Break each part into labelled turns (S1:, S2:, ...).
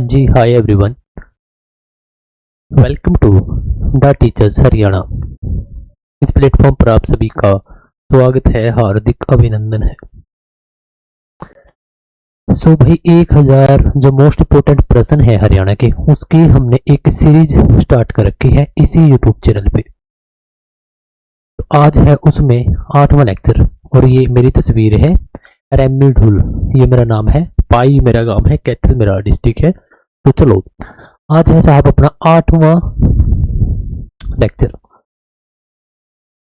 S1: हाँ जी, hi everyone, welcome to the teachers Haryana. इस प्लेटफॉर्म पर आप सभी का स्वागत है, हार्दिक अभिनंदन है। सो भाई 1000 जो मोस्ट इम्पोर्टेंट प्रश्न है हरियाणा के, उसकी हमने एक सीरीज स्टार्ट कर रखी है इसी यूट्यूब चैनल पे। तो आज है उसमें 8वां लेक्चर और ये मेरी तस्वीर है। रेमी ढुल ये मेरा नाम है, पाई मेरा गांव है, कैथल मेरा डिस्ट्रिक्ट है। तो चलो आज है साहब अपना 8वां लेक्चर,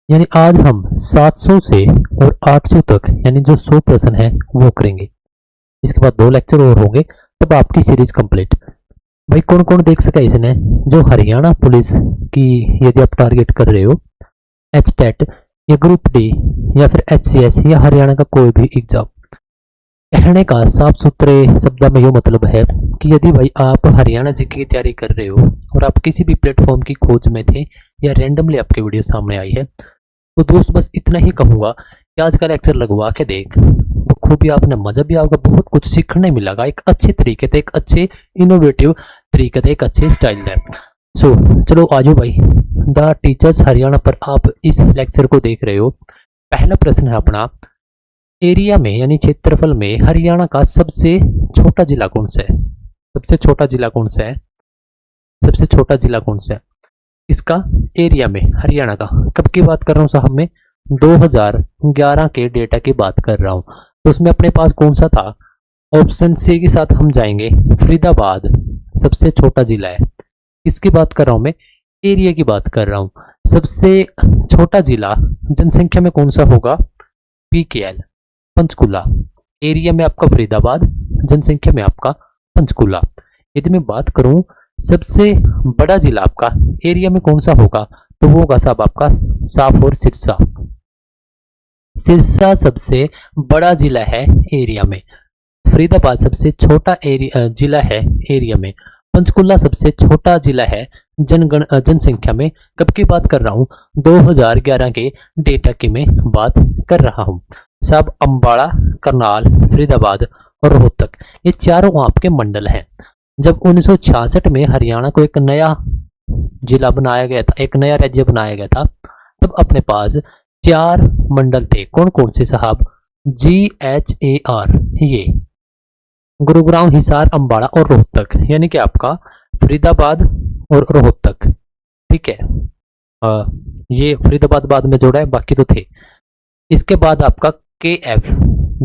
S1: यानी आज हम 700 से और 800 तक यानी जो 100 प्रश्न है वो करेंगे। इसके बाद 2 लेक्चर और होंगे, तब आपकी सीरीज कंप्लीट। भाई कौन कौन देख सका इसने, जो हरियाणा पुलिस की यदि आप टारगेट कर रहे हो, एचटेट या ग्रुप डी या फिर एचसीएस या हरियाणा का कोई भी एग्जाम, कहने का साफ सुथरे शब्दों में यो मतलब है कि यदि भाई आप हरियाणा जी की तैयारी कर रहे हो और आप किसी भी प्लेटफॉर्म की खोज में थे या रैंडमली आपकी वीडियो सामने आई है, तो दोस्त बस इतना ही कहूंगा कि आज का लेक्चर लगवा के देख, बखूबी आपने मजा भी आएगा, बहुत कुछ सीखने मिलेगा एक अच्छे तरीके से, एक अच्छे इनोवेटिव तरीके से, एक अच्छे स्टाइल में। सो चलो आजो भाई, द टीचर्स हरियाणा पर आप इस लेक्चर को देख रहे हो। पहला प्रश्न है अपना, एरिया में यानी क्षेत्रफल में हरियाणा का सबसे छोटा जिला कौन सा है? सबसे छोटा जिला कौन सा है? सबसे छोटा जिला कौन सा है इसका एरिया में हरियाणा का? कब की बात कर रहा हूँ साहब मैं? 2011 के डेटा की बात कर रहा हूँ। तो उसमें अपने पास कौन सा था? ऑप्शन सी के साथ हम जाएंगे, फरीदाबाद सबसे छोटा जिला है। इसकी बात कर रहा हूँ मैं, एरिया की बात कर रहा हूँ। सबसे छोटा जिला जनसंख्या में कौन सा होगा? पीकेएल पंचकुला। एरिया में आपका फरीदाबाद, जनसंख्या में आपका पंचकुला। यदि मैं बात करूं सबसे बड़ा जिला आपका एरिया में कौन सा होगा, तो वो होगा साहब आपका साफ और सिरसा। सिरसा सबसे बड़ा जिला है एरिया में, फरीदाबाद सबसे छोटा जिला है एरिया में, पंचकुला सबसे छोटा जिला है जनसंख्या में। कब की बात कर रहा हूं? 2011 के डेटा की मैं बात कर रहा हूं। सब अंबाला, करनाल, फरीदाबाद और रोहतक, ये चारों आपके मंडल हैं। जब 1966 में हरियाणा को एक नया जिला बनाया गया था, एक नया राज्य बनाया गया था, तब अपने पास 4 मंडल थे। कौन कौन से साहब? GHAR, ये गुरुग्राम, हिसार, अंबाला और रोहतक, यानी कि आपका फरीदाबाद और रोहतक। ठीक है, ये फरीदाबाद बाद में जोड़ा है, बाकी तो थे। इसके बाद आपका KF,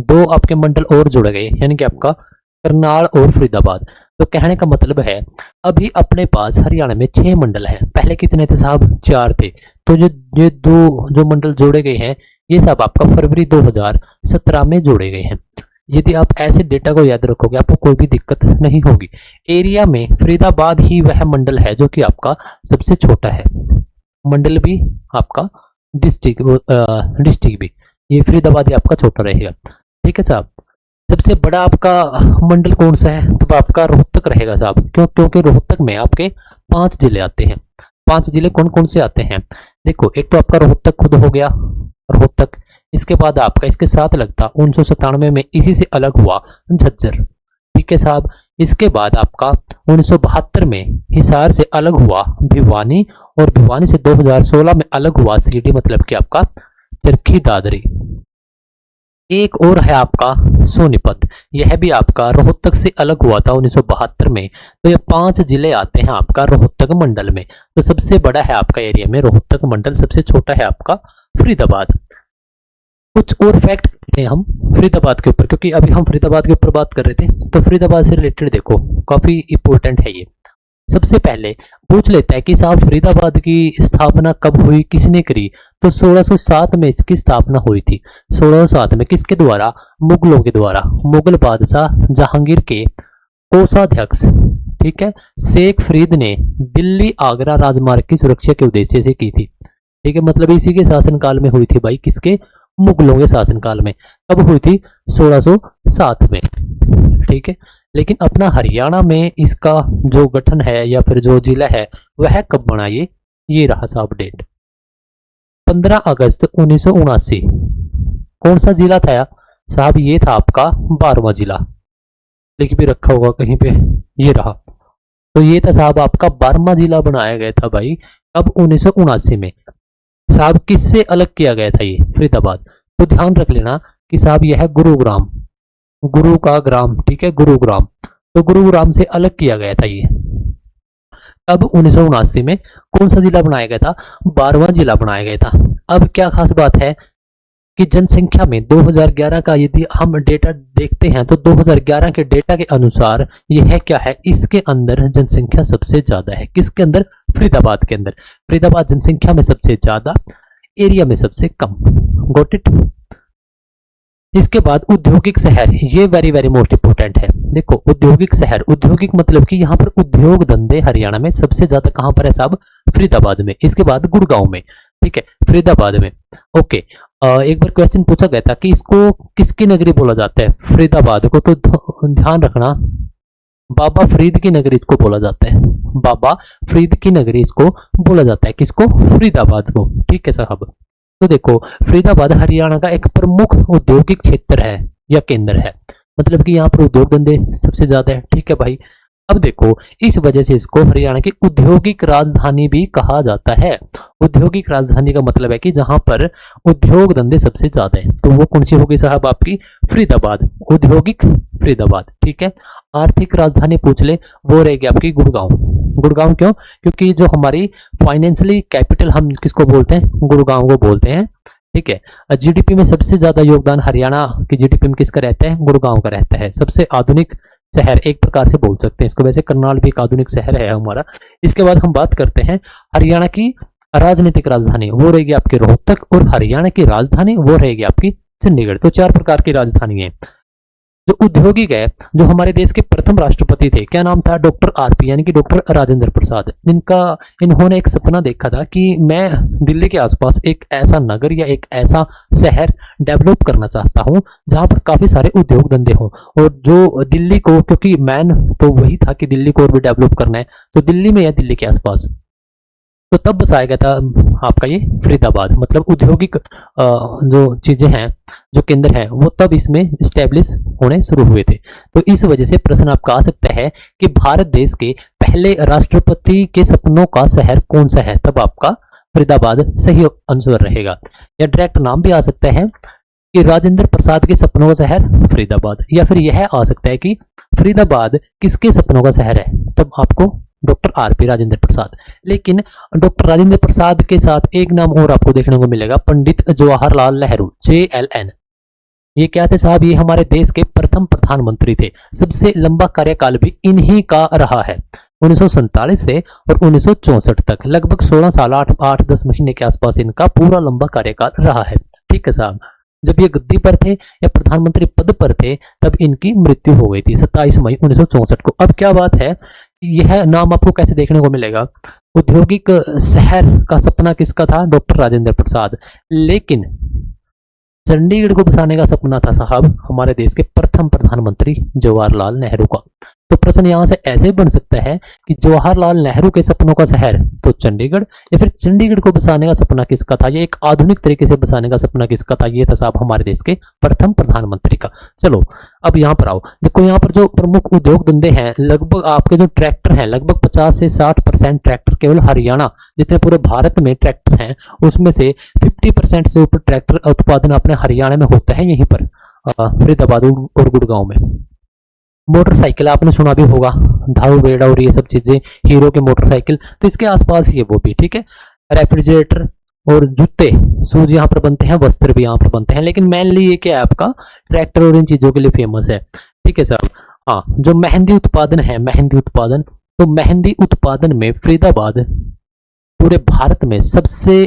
S1: 2 आपके मंडल और जुड़ गए, यानी कि आपका करनाल और फरीदाबाद। तो कहने का मतलब है अभी अपने पास हरियाणा में 6 मंडल हैं। पहले कितने थे साहब? 4 थे। तो जो ये 2 जो मंडल जोड़े गए हैं, ये सब आपका फरवरी 2017 में जोड़े गए हैं। यदि आप ऐसे डेटा को याद रखोगे आपको कोई भी दिक्कत नहीं होगी। एरिया में फरीदाबाद ही वह मंडल है जो कि आपका सबसे छोटा है। मंडल भी आपका, डिस्ट्रिक्ट भी, ये फरीदाबाद ही आपका छोटा रहेगा। ठीक है साहब। सबसे बड़ा आपका मंडल कौन सा है? तो आपका रोहतक रहेगा साहब। क्यों? क्योंकि रोहतक में आपके 5 जिले आते हैं। 5 जिले कौन कौन से आते हैं? देखो, एक तो आपका रोहतक खुद हो गया, रोहतक। इसके बाद आपका इसके साथ लगता 1997 में इसी से अलग हुआ झज्जर। ठीक है साहब। इसके बाद आपका 1972 में हिसार से अलग हुआ भिवानी, और भिवानी से 2016 में अलग हुआ सीडी, मतलब कि आपका चरखी दादरी। एक और है आपका सोनीपत, यह भी आपका रोहतक से अलग हुआ था 1972 में। तो ये 5 जिले आते हैं आपका रोहतक मंडल में। तो सबसे बड़ा है आपका एरिया में रोहतक मंडल, सबसे छोटा है आपका फरीदाबाद। कुछ और फैक्ट हैं हम फरीदाबाद के ऊपर, क्योंकि अभी हम फरीदाबाद के ऊपर बात कर रहे थे, तो फरीदाबाद से रिलेटेड देखो काफी इंपॉर्टेंट है ये। सबसे पहले पूछ लेता है कि साहब फरीदाबाद की स्थापना कब हुई, किसने करी? तो 1607 में इसकी स्थापना हुई थी। 1607 में किसके द्वारा? मुगलों के द्वारा। मुगल बादशाह जहांगीर के कोषाध्यक्ष, ठीक है, शेख फरीद ने दिल्ली आगरा राजमार्ग की सुरक्षा के उद्देश्य से की थी। ठीक है, मतलब इसी के शासनकाल में हुई थी भाई, किसके? मुगलों के शासनकाल में। कब हुई थी? 1607 में। ठीक है, लेकिन अपना हरियाणा में इसका जो गठन है या फिर जो जिला है वह कब बना? ये रहा साहब डेट, 15 अगस्त 1979। कौन सा जिला था साहब? ये था आपका 12वां जिला। लिख भी रखा होगा कहीं पे, ये रहा। तो ये था साहब आपका 12वां जिला बनाया गया था भाई, अब 1979 में। साहब किससे अलग किया गया था ये फरीदाबाद? तो ध्यान रख लेना कि साहब यह है गुरुग्राम, गुरु का ग्राम, ठीक है, गुरुग्राम। तो गुरुग्राम से अलग किया गया था ये। अब 1979 में कौन सा जिला बनाया गया था? 12वां जिला बनाया गया था। अब क्या खास बात है कि जनसंख्या में 2011 का यदि हम डेटा देखते हैं तो 2011 के डेटा के अनुसार यह क्या है, इसके अंदर जनसंख्या सबसे ज्यादा है। किसके अंदर? फरीदाबाद के अंदर। फरीदाबाद जनसंख्या में सबसे ज्यादा, एरिया में सबसे कम। Got it? इसके बाद औद्योगिक शहर, ये वेरी वेरी मोस्ट इंपोर्टेंट है। देखो औद्योगिक शहर, औद्योगिक मतलब कि यहाँ पर उद्योग धंधे हरियाणा में सबसे ज्यादा कहां पर है साहब? फरीदाबाद में। इसके बाद गुड़गांव में, ठीक है, फरीदाबाद में। ओके, एक बार क्वेश्चन पूछा गया था कि इसको किसकी नगरी बोला जाता है फरीदाबाद को, तो ध्यान रखना बाबा फरीद की नगरी इसको बोला जाता है। बाबा फरीद की नगरी इसको बोला जाता है, किसको? फरीदाबाद को, ठीक है साहब। तो देखो फरीदाबाद हरियाणा का एक प्रमुख औद्योगिक क्षेत्र है या केंद्र है, मतलब कि यहाँ पर उद्योग धंधे सबसे ज्यादा है, ठीक है भाई। अब देखो इस वजह से इसको हरियाणा की औद्योगिक राजधानी भी कहा जाता है। औद्योगिक राजधानी का मतलब है कि जहां पर उद्योग धंधे सबसे ज्यादा है, तो वो कौन सी होगी साहब? आपकी फरीदाबाद, औद्योगिक फरीदाबाद, ठीक है। आर्थिक राजधानी पूछ ले, वो रहेगी आपकी गुड़गांव। गुड़गांव क्यों? क्योंकि जो हमारी फाइनेंशियली कैपिटल हम किसको बोलते हैं? गुड़गांव को बोलते हैं, ठीक है। जीडीपी में सबसे ज्यादा योगदान हरियाणा की जीडीपी में किसका रहता है? गुड़गांव का रहता है। सबसे आधुनिक शहर एक प्रकार से बोल सकते हैं इसको, वैसे करनाल भी एक आधुनिक शहर है हमारा। इसके बाद हम बात करते हैं हरियाणा की राजनीतिक राजधानी, वो रहेगी आपकी रोहतक, और हरियाणा की राजधानी वो रहेगी आपकी चंडीगढ़। तो 4 प्रकार की राजधानी है। जो औद्योगिक है, जो हमारे देश के प्रथम राष्ट्रपति थे, क्या नाम था? डॉक्टर आरपी, यानी कि डॉक्टर राजेंद्र प्रसाद। इन्होंने एक सपना देखा था कि मैं दिल्ली के आसपास एक ऐसा नगर या एक ऐसा शहर डेवलप करना चाहता हूं जहां पर काफी सारे उद्योग धंधे हों, और जो दिल्ली को, क्योंकि मैन तो वही था कि दिल्ली को और भी डेवलप करना है, तो दिल्ली में या दिल्ली के आसपास, तो तब बसाया गया था आपका ये फरीदाबाद। मतलब औद्योगिक जो चीजें हैं, जो केंद्र है, वो तब इसमें स्टैब्लिश होने शुरू हुए थे। तो इस वजह से प्रश्न आपका आ सकता है कि भारत देश के पहले राष्ट्रपति के सपनों का शहर कौन सा है? तब आपका फरीदाबाद सही आंसर रहेगा। या डायरेक्ट नाम भी आ सकता है कि राजेंद्र प्रसाद के सपनों का शहर फरीदाबाद, या फिर यह आ सकता है कि फरीदाबाद किसके सपनों का शहर है? तब आपको डॉक्टर आरपी राजेंद्र प्रसाद। लेकिन डॉक्टर राजेंद्र प्रसाद के साथ एक नाम और आपको देखने को मिलेगा, पंडित जवाहरलाल नेहरू, JLN। ये क्या थे साहब? ये हमारे देश के प्रथम प्रधानमंत्री थे। सबसे लंबा कार्यकाल भी इन्हीं का रहा है, 1947 से और 1964 तक, लगभग 16 साल 8-10 महीने के आसपास इनका पूरा लंबा कार्यकाल रहा है, ठीक है साहब। जब ये गद्दी पर थे या प्रधानमंत्री पद पर थे, तब इनकी मृत्यु हो गई थी 27 मई 1964 को। अब क्या बात है, यह नाम आपको कैसे देखने को मिलेगा? औद्योगिक शहर का सपना किसका था? डॉक्टर राजेंद्र प्रसाद। लेकिन चंडीगढ़ को बसाने का सपना था साहब हमारे देश के प्रथम प्रधानमंत्री जवाहरलाल नेहरू का। तो प्रश्न यहां से ऐसे बन सकता है कि जवाहरलाल नेहरू के सपनों का शहर तो चंडीगढ़, या फिर चंडीगढ़ को बसाने का सपना किसका था? ये एक आधुनिक तरीके से बसाने का सपना किसका था? ये था साहब हमारे देश के प्रथम प्रधानमंत्री का। चलो अब यहाँ पर आओ, देखो यहाँ पर जो प्रमुख उद्योग धंधे हैं, लगभग आपके जो ट्रैक्टर हैं, लगभग 50 से 60% ट्रैक्टर केवल हरियाणा, जितने पूरे भारत में ट्रैक्टर हैं उसमें से 50% से ऊपर ट्रैक्टर उत्पादन अपने हरियाणा में होता है, यहीं पर फरीदाबाद और गुड़गांव में। मोटरसाइकिल आपने सुना भी होगा, धारू बेड़ा और ये सब चीजें, हीरो के मोटरसाइकिल, तो इसके आसपास ही है वो भी, ठीक है। रेफ्रिजरेटर और जूते, शूज यहाँ पर बनते हैं, वस्त्र भी यहाँ पर बनते हैं, लेकिन मेनली ये क्या है आपका? ट्रैक्टर और इन चीजों के लिए फेमस है, ठीक है साहब। हाँ, जो मेहंदी उत्पादन है, मेहंदी उत्पादन, तो मेहंदी उत्पादन में फरीदाबाद पूरे भारत में सबसे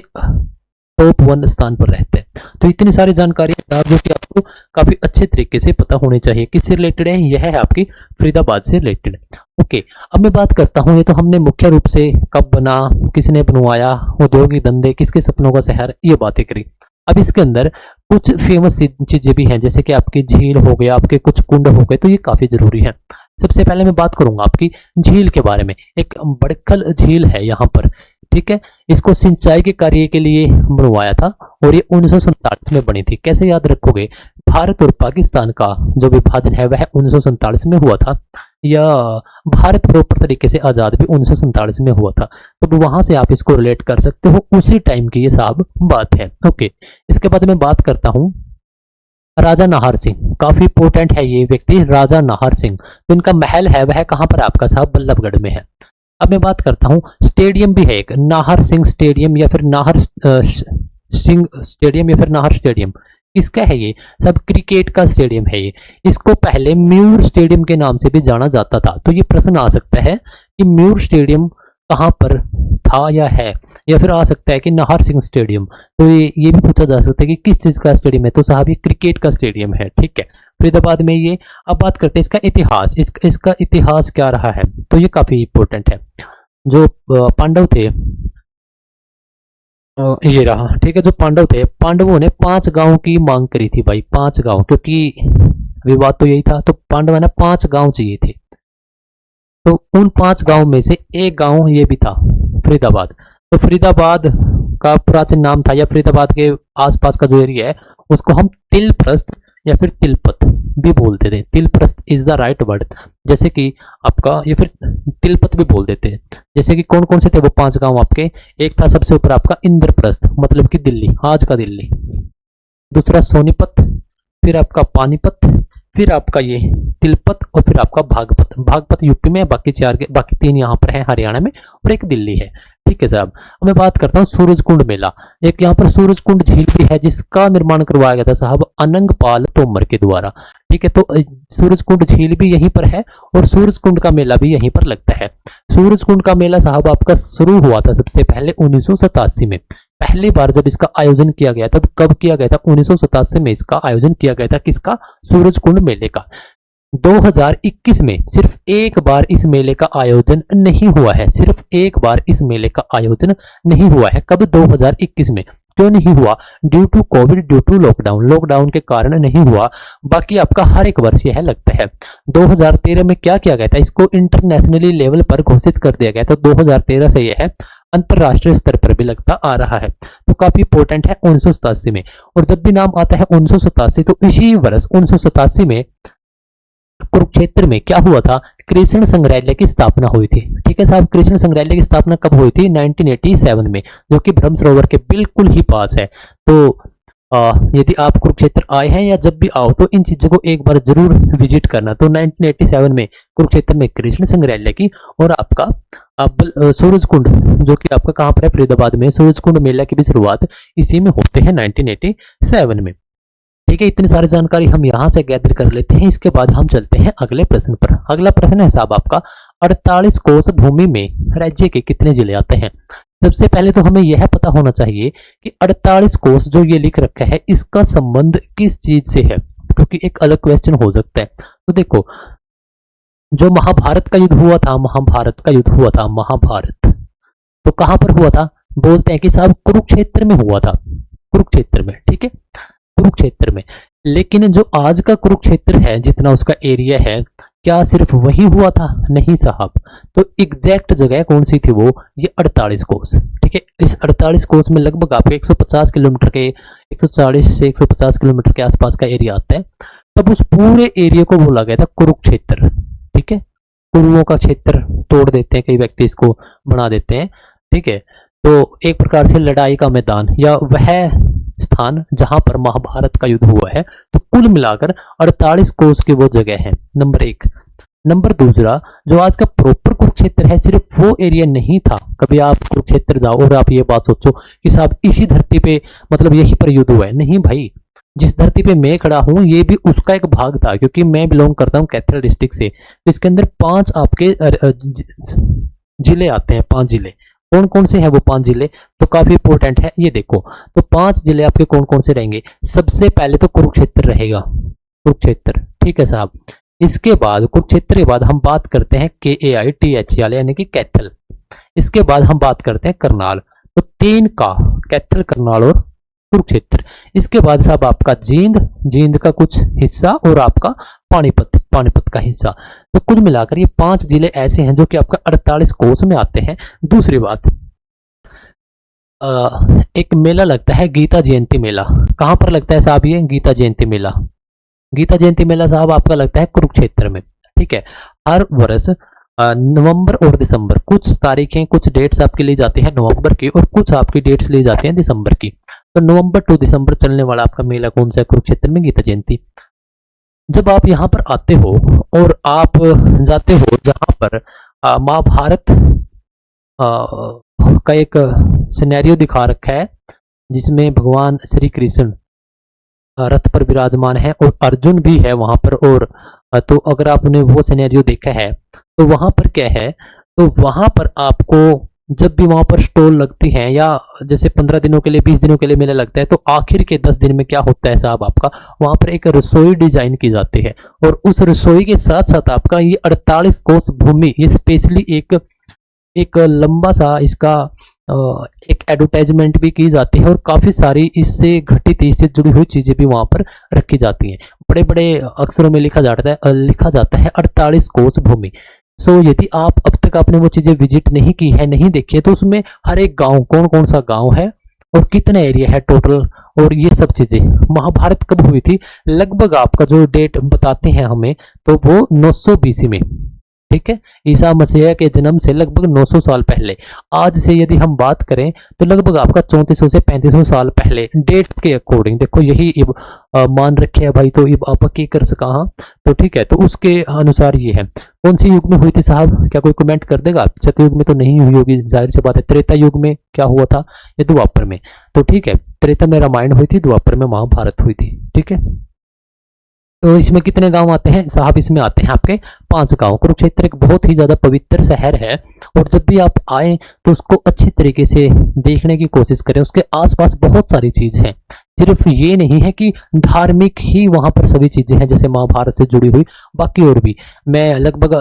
S1: टॉप 1 स्थान पर रहते हैं। तो इतनी सारी जानकारी जो कि आपको काफी अच्छे तरीके से पता होनी चाहिए। किससे रिलेटेड है? यह है आपकी फरीदाबाद से रिलेटेड। ओके, अब मैं बात करता हूं, ये तो हमने मुख्य रूप से कब बना, किसने बनवाया, औद्योगिक धंधे, किसके सपनों का शहर, ये बातें करी। अब इसके अंदर कुछ फेमस चीजें भी हैं, जैसे कि आपकी झील हो गया, आपके कुछ कुंड हो गए, तो ये काफी जरूरी है। सबसे पहले मैं बात करूंगा आपकी झील के बारे में। एक बड़खल झील है यहाँ पर, ठीक है, इसको सिंचाई के कार्य के लिए बनवाया था और ये 1947 में बनी थी। कैसे याद रखोगे, भारत और पाकिस्तान का जो विभाजन है वह 1947 में हुआ था, या भारत प्रॉपर तरीके से आजाद भी 1947 में हुआ था। तो वहां से आप इसको रिलेट कर सकते हो, उसी टाइम की ये साहब बात है। ओके, इसके बाद मैं बात करता हूँ राजा नाहर सिंह। काफी इंपोर्टेंट है ये व्यक्ति, राजा नाहर सिंह। तो इनका महल है वह कहां पर आपका साहब, बल्लभगढ़ में है। अब मैं बात करता हूँ, स्टेडियम भी है एक, नाहर सिंह स्टेडियम या फिर नाहर सिंह स्टेडियम या फिर नाहर स्टेडियम। किसका है ये सब, क्रिकेट का स्टेडियम है ये। इसको पहले म्यूर स्टेडियम के नाम से भी जाना जाता था। तो ये प्रश्न आ सकता है कि म्यूर स्टेडियम कहां पर था या है, या फिर आ सकता है कि नाहर सिंह स्टेडियम। तो ये भी पूछा जा सकता है कि किस चीज का स्टेडियम है, तो साहब ये क्रिकेट का स्टेडियम है। ठीक है, फरीदाबाद में ये। अब बात करते हैं इसका इतिहास, इसका इतिहास क्या रहा है, तो ये काफी इंपॉर्टेंट है। जो पांडव थे, ये रहा। ठीक है, जो पांडव थे, पांडवों ने 5 गांव की मांग करी थी भाई, 5 गांव, क्योंकि विवाद तो यही था। तो पांडवों ने 5 गांव चाहिए थे। तो उन 5 गांव में से एक गांव ये भी था, फरीदाबाद। तो फरीदाबाद का प्राचीन नाम था, या फरीदाबाद के आसपास का जो एरिया है उसको हम तिलप्रस्थ या फिर तिलपत भी बोलते थे। Tilprastha is the right word, जैसे कि आपका, या फिर तिलपत भी बोल देते हैं। जैसे कि कौन कौन से थे वो 5 गांव आपके, एक था सबसे ऊपर आपका इंद्रप्रस्थ, मतलब कि दिल्ली, आज का दिल्ली। दूसरा सोनीपत, फिर आपका पानीपत, फिर आपका ये तिलपत, और फिर आपका भागपत। भागपत यूपी में, बाकी 3 यहाँ पर है हरियाणा में, और एक दिल्ली है। ठीक है साहब, अब मैं बात करता हूँ सूरजकुंड मेला। एक यहाँ पर सूरजकुंड झील भी है, जिसका निर्माण करवाया गया था साहब अनंगपाल तोमर के द्वारा। ठीक है, तो सूरजकुंड झील भी यहीं पर है और सूरजकुंड का मेला भी यहीं पर लगता है। सूरजकुंड का मेला साहब आपका शुरू हुआ था सबसे पहले 1987 में। पहली बार जब इसका आयोजन किया गया था, तो कब किया गया था, 1987 में इसका आयोजन किया गया था। किसका, सूरजकुंड मेले का। 2021 में सिर्फ एक बार इस मेले का आयोजन नहीं हुआ है, सिर्फ एक बार इस मेले का आयोजन नहीं हुआ है। कब, 2021 में। क्यों नहीं हुआ, due to COVID, due to lockdown, lockdown के कारण नहीं हुआ। बाकी आपका हर एक वर्ष यह लगता है। 2013 में क्या किया गया था, इसको इंटरनेशनली लेवल पर घोषित कर दिया गया था। 2013 से यह अंतरराष्ट्रीय स्तर पर भी लगता आ रहा है। तो काफी इंपॉर्टेंट है 1987 में। और जब भी नाम आता है 1987, तो इसी वर्ष 1987 में कुरुक्षेत्र में क्या हुआ था, कृष्ण संग्रहालय की स्थापना हुई थी। ठीक है साहब, कृष्ण संग्रहालय की स्थापना कब हुई थी, 1987 में, जो कि ब्रह्म सरोवर के बिल्कुल ही पास है। तो यदि आप कुरुक्षेत्र आए हैं या जब भी आओ, तो इन चीजों को एक बार जरूर विजिट करना। तो 1987 में कुरुक्षेत्र में कृष्ण संग्रहालय की, और आपका सूरजकुंड, जो कि आपका कहां पर है, फरीदाबाद में, सूरजकुंड मेला की भी शुरुआत इसी में होते हैं 1987 में। ठीक है, इतनी सारी जानकारी हम यहां से गैदर कर लेते हैं। इसके बाद हम चलते हैं अगले प्रश्न पर। अगला प्रश्न है साहब आपका, 48 कोस भूमि में राज्य के कितने जिले आते हैं। सबसे पहले तो हमें यह पता होना चाहिए कि 48 कोस जो ये लिख रखा है, इसका संबंध किस चीज से है, क्योंकि एक अलग क्वेश्चन हो सकता है। तो देखो, जो महाभारत का युद्ध हुआ था, महाभारत का युद्ध हुआ था, महाभारत, तो कहां पर हुआ था, बोलते हैं कि साहब कुरुक्षेत्र में हुआ था, कुरुक्षेत्र में। ठीक है, कुरुक्षेत्र में। लेकिन जो आज का कुरुक्षेत्र है, जितना उसका एरिया है, क्या सिर्फ वही हुआ था, नहीं साहब। तो एग्जैक्ट जगह कौन सी थी वो, ये 48 कोस। ठीक है, इस 48 कोस में लगभग आपके 150 किलोमीटर के, 140 से 150 किलोमीटर के आसपास का एरिया आता है। तब उस पूरे एरिया को बोला गया था कुरुक्षेत्र। ठीक है, कुरुओं का क्षेत्र तोड़ देते हैं कई व्यक्ति, इसको बना देते हैं। ठीक है, तो एक प्रकार से लड़ाई का मैदान, या वह स्थान जहां पर महाभारत का युद्ध हुआ है। तो कुल मिलाकर 48 कोस की वो जगह है, नंबर 1। नंबर दूसरा, जो आज का प्रॉपर कुरुक्षेत्र है, सिर्फ वो एरिया नहीं था। कभी आप कुरुक्षेत्र जाओ और आप ये बात सोचो कि साहब इसी धरती पे, मतलब यहीं पर युद्ध हुआ है, नहीं भाई। जिस धरती पे मैं खड़ा हूं, ये भी उसका एक भाग था, क्योंकि मैं बिलोंग करता हूं कैथल डिस्ट्रिक्ट से। तो इसके अंदर 5 आपके जिले आते हैं, 5 जिले। कौन कौन से हैं वो 5 जिले, तो काफी इंपॉर्टेंट है ये देखो। तो 5 जिले आपके कौन कौन से रहेंगे, सबसे पहले तो कुरुक्षेत्र रहेगा, कुरुक्षेत्र। ठीक है साहब, इसके बाद कुरुक्षेत्र के बाद हम बात करते हैं KAITH यानी कि कैथल। इसके बाद हम बात करते हैं करनाल। तो 3 का, कैथल, करनाल और कुरुक्षेत्र। इसके बाद साहब आपका जींद, जींद का कुछ हिस्सा, और आपका पानीपत, पानीपत का हिस्सा। तो कुल मिलाकर ये 5 जिले ऐसे हैं जो कि आपका 48 कोस में आते हैं। दूसरी बात, एक मेला लगता है गीता जयंती मेला। कहाँ पर लगता है साहब ये गीता जयंती मेला? गीता जयंती मेला साहब आपका लगता है कुरुक्षेत्र में। ठीक है, हर वर्ष नवंबर और दिसंबर, कुछ तारीखें कुछ डेट्स आपकी ली जाती है नवंबर की और कुछ आपकी डेट्स ली जाती हैं दिसंबर की। तो नवंबर टू दिसंबर चलने वाला आपका मेला कौन सा है? कुरुक्षेत्र में गीता जयंती। जब आप यहाँ पर आते हो और आप जाते हो जहाँ पर महाभारत का एक सिनेरियो दिखा रखा है जिसमें भगवान श्री कृष्ण रथ पर विराजमान है और अर्जुन भी है वहां पर। और तो अगर आपने वो सिनेरियो देखा है तो वहां पर क्या है, तो वहां पर आपको जब भी वहां पर स्टॉल लगती है या जैसे 15 दिनों के लिए 20 दिनों के लिए मेला लगता है तो आखिर के 10 दिन में क्या होता है साहब, आपका वहां पर एक रसोई डिजाइन की जाती है और उस रसोई के साथ साथ आपका ये 48 कोस भूमि, ये स्पेशली एक एक लंबा सा इसका एक एडवर्टाइजमेंट भी की जाती है और काफी सारी इससे घटित इससे जुड़ी हुई चीजें भी वहां पर रखी जाती हैं। बड़े बड़े अक्षरों में लिखा जाता है 48 कोस भूमि। सो यदि आप अब तक आपने वो चीजें विजिट नहीं की है, नहीं देखी है, तो उसमें हर एक गांव कौन कौन सा गांव है और कितना एरिया है टोटल और ये सब चीजें। महाभारत कब हुई थी, लगभग आपका जो डेट बताते हैं हमें तो वो 900 बीसी में। ठीक है, ईसा मसीह के जन्म से लगभग 900 साल पहले। आज से यदि हम बात करें तो लगभग आपका 3400 से 3500 साल पहले डेट के अकॉर्डिंग देखो यही मान रखे है भाई। तो आप की कर सका हाँ, तो ठीक है, तो उसके अनुसार ये है। कौन सी युग में हुई थी साहब, क्या कोई कमेंट कर देगा? सतयुग में तो नहीं हुई होगी, जाहिर सी बात है। त्रेता युग में क्या हुआ था, ये द्वापर में। तो ठीक है, त्रेता में रामायण हुई थी, द्वापर में महाभारत हुई थी। ठीक है, तो इसमें कितने गांव आते हैं साहब? इसमें आते हैं आपके 5 गांव। कुरुक्षेत्र एक बहुत ही ज्यादा पवित्र शहर है और जब भी आप आए तो उसको अच्छी तरीके से देखने की कोशिश करें। उसके आसपास बहुत सारी चीज है, सिर्फ ये नहीं है कि धार्मिक ही वहां पर सभी चीजें हैं जैसे महाभारत से जुड़ी हुई, बाकी और भी। मैं लगभग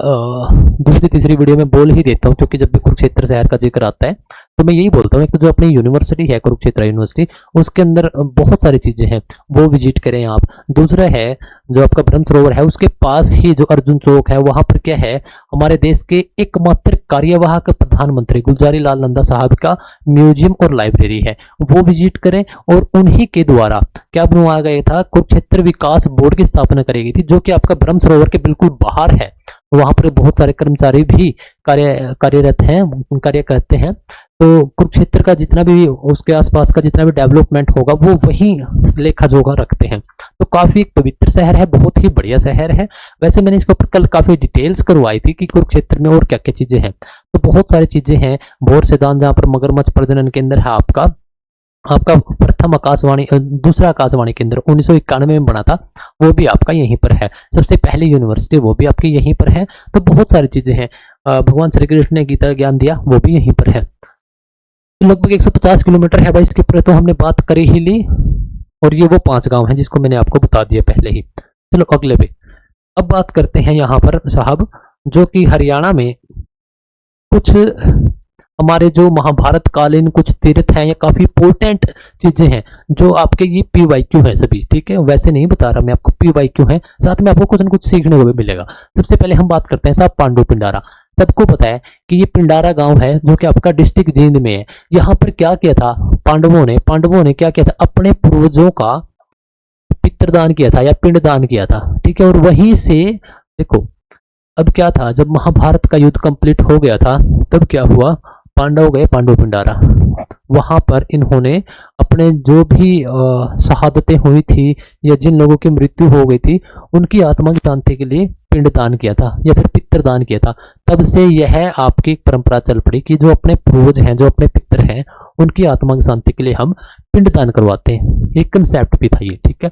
S1: दूसरी तीसरी वीडियो में बोल ही देता हूँ क्योंकि जब भी कुरुक्षेत्र शहर का जिक्र आता है तो मैं यही बोलता हूँ। एक तो जो अपनी यूनिवर्सिटी है कुरुक्षेत्र यूनिवर्सिटी, उसके अंदर बहुत सारी चीजें हैं, वो विजिट करें आप। दूसरा है जो आपका ब्रह्म सरोवर है उसके पास ही जो अर्जुन चौक है वहां पर क्या है, हमारे देश के एकमात्र कार्यवाहक प्रधानमंत्री गुलजारी लाल नंदा साहब का म्यूजियम और लाइब्रेरी है, वो विजिट करें। और उन्हीं के द्वारा क्या बनवाया गया था, कुरुक्षेत्र विकास बोर्ड की स्थापना करी गई थी जो कि आपका ब्रह्म सरोवर के बिल्कुल बाहर है। वहां पर बहुत सारे कर्मचारी भी कार्यरत हैं, कार्य करते हैं। तो कुरुक्षेत्र का जितना भी उसके आसपास का जितना भी डेवलपमेंट होगा वो वही लेखा जोखा रखते हैं। तो काफी एक पवित्र शहर है, बहुत ही बढ़िया शहर है। वैसे मैंने इसके ऊपर कल काफी डिटेल्स करवाई थी कि कुरुक्षेत्र में और क्या क्या चीजें हैं। तो बहुत सारी चीजें हैं। भोर सेदान जहाँ पर मगरमच्छ प्रजनन केंद्र है आपका आपका प्रथम आकाशवाणी दूसरा आकाशवाणी केंद्र 1991 में बना था, वो भी आपका यहीं पर है। सबसे पहली यूनिवर्सिटी वो भी आपकी यहीं पर है। तो बहुत सारी चीजें हैं। भगवान श्री कृष्ण ने गीता ज्ञान दिया वो भी यहीं पर है। तो लगभग 150 किलोमीटर है भाई इसके ऊपर, तो हमने बात करी ही ली। और ये वो 5 गांव हैं जिसको मैंने आपको बता दिया पहले ही। चलो अगले पे अब बात करते हैं यहाँ पर साहब, जो कि हरियाणा में कुछ हमारे जो महाभारत कालीन कुछ तीर्थ हैं या काफी इंपोर्टेंट चीजें हैं जो आपके ये पीवाईक्यू है सभी। ठीक है, वैसे नहीं बता रहा मैं आपको, पीवाईक्यू है, साथ में आपको कुछ न कुछ सीखने को भी मिलेगा। सबसे पहले हम बात करते हैं साहब पांडु पिंडारा। सबको पता है कि ये पिंडारा गांव है जो कि आपका डिस्ट्रिक्ट जींद में है। यहाँ पर क्या किया था पांडवों ने क्या किया था, अपने पूर्वजों का पितृदान किया था या पिंडदान किया था। ठीक है, और वहीं से देखो अब क्या था, जब महाभारत का युद्ध कंप्लीट हो गया था तब क्या हुआ, पांडव गए पांडु पिंडारा। वहां पर इन्होंने अपने जो भी शहादतें हुई थी या जिन लोगों की मृत्यु हो गई थी उनकी आत्मा की शांति के लिए पिंडदान किया था या फिर पितृदान किया था। तब से यह आपकी एक परंपरा चल पड़ी कि जो अपने पूर्वज हैं, जो अपने पितर हैं, उनकी आत्मा की शांति के लिए हम पिंडदान करवाते हैं। एक कंसेप्ट भी था ये। ठीक है,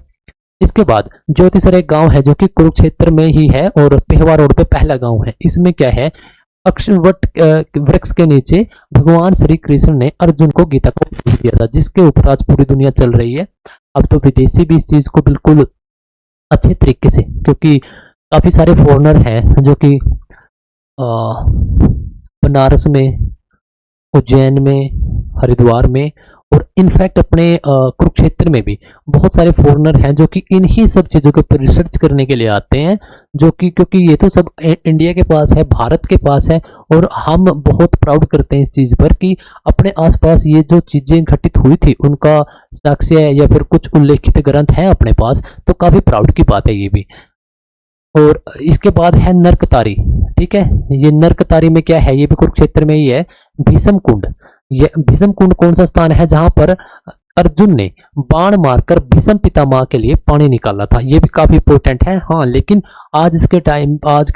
S1: इसके बाद ज्योतिसर एक गांव है जो कि कुरुक्षेत्र में ही है और पेहवा रोड पे पहला गांव है। इसमें क्या है, अक्षवट वृक्ष के नीचे भगवान श्री कृष्ण ने अर्जुन को गीता को दिया था, जिसके ऊपर आज पूरी दुनिया चल रही है। अब तो विदेशी भी इस चीज को बिल्कुल अच्छे तरीके से, क्योंकि काफी सारे फॉरेनर हैं जो कि बनारस में, उज्जैन में, हरिद्वार में और इनफैक्ट अपने कुरुक्षेत्र में भी बहुत सारे फॉरेनर हैं जो कि इन्हीं सब चीज़ों के ऊपर रिसर्च करने के लिए आते हैं, जो कि क्योंकि ये तो सब इंडिया के पास है, भारत के पास है, और हम बहुत प्राउड करते हैं इस चीज़ पर कि अपने आसपास ये जो चीज़ें घटित हुई थी उनका साक्ष्य या फिर कुछ उल्लेखित ग्रंथ है अपने पास, तो काफ़ी प्राउड की बात है ये भी। और इसके बाद है नरकतारी। ठीक है, ये नरकतारी में क्या है, ये भी कुरुक्षेत्र में ही है। भीषम कुंड, ये भीषम कुंड कौन सा स्थान है जहां पर अर्जुन ने बाण मारकर भीषम पितामह के लिए पानी निकाला था, ये भी काफी इंपॉर्टेंट है। हाँ, लेकिन आज के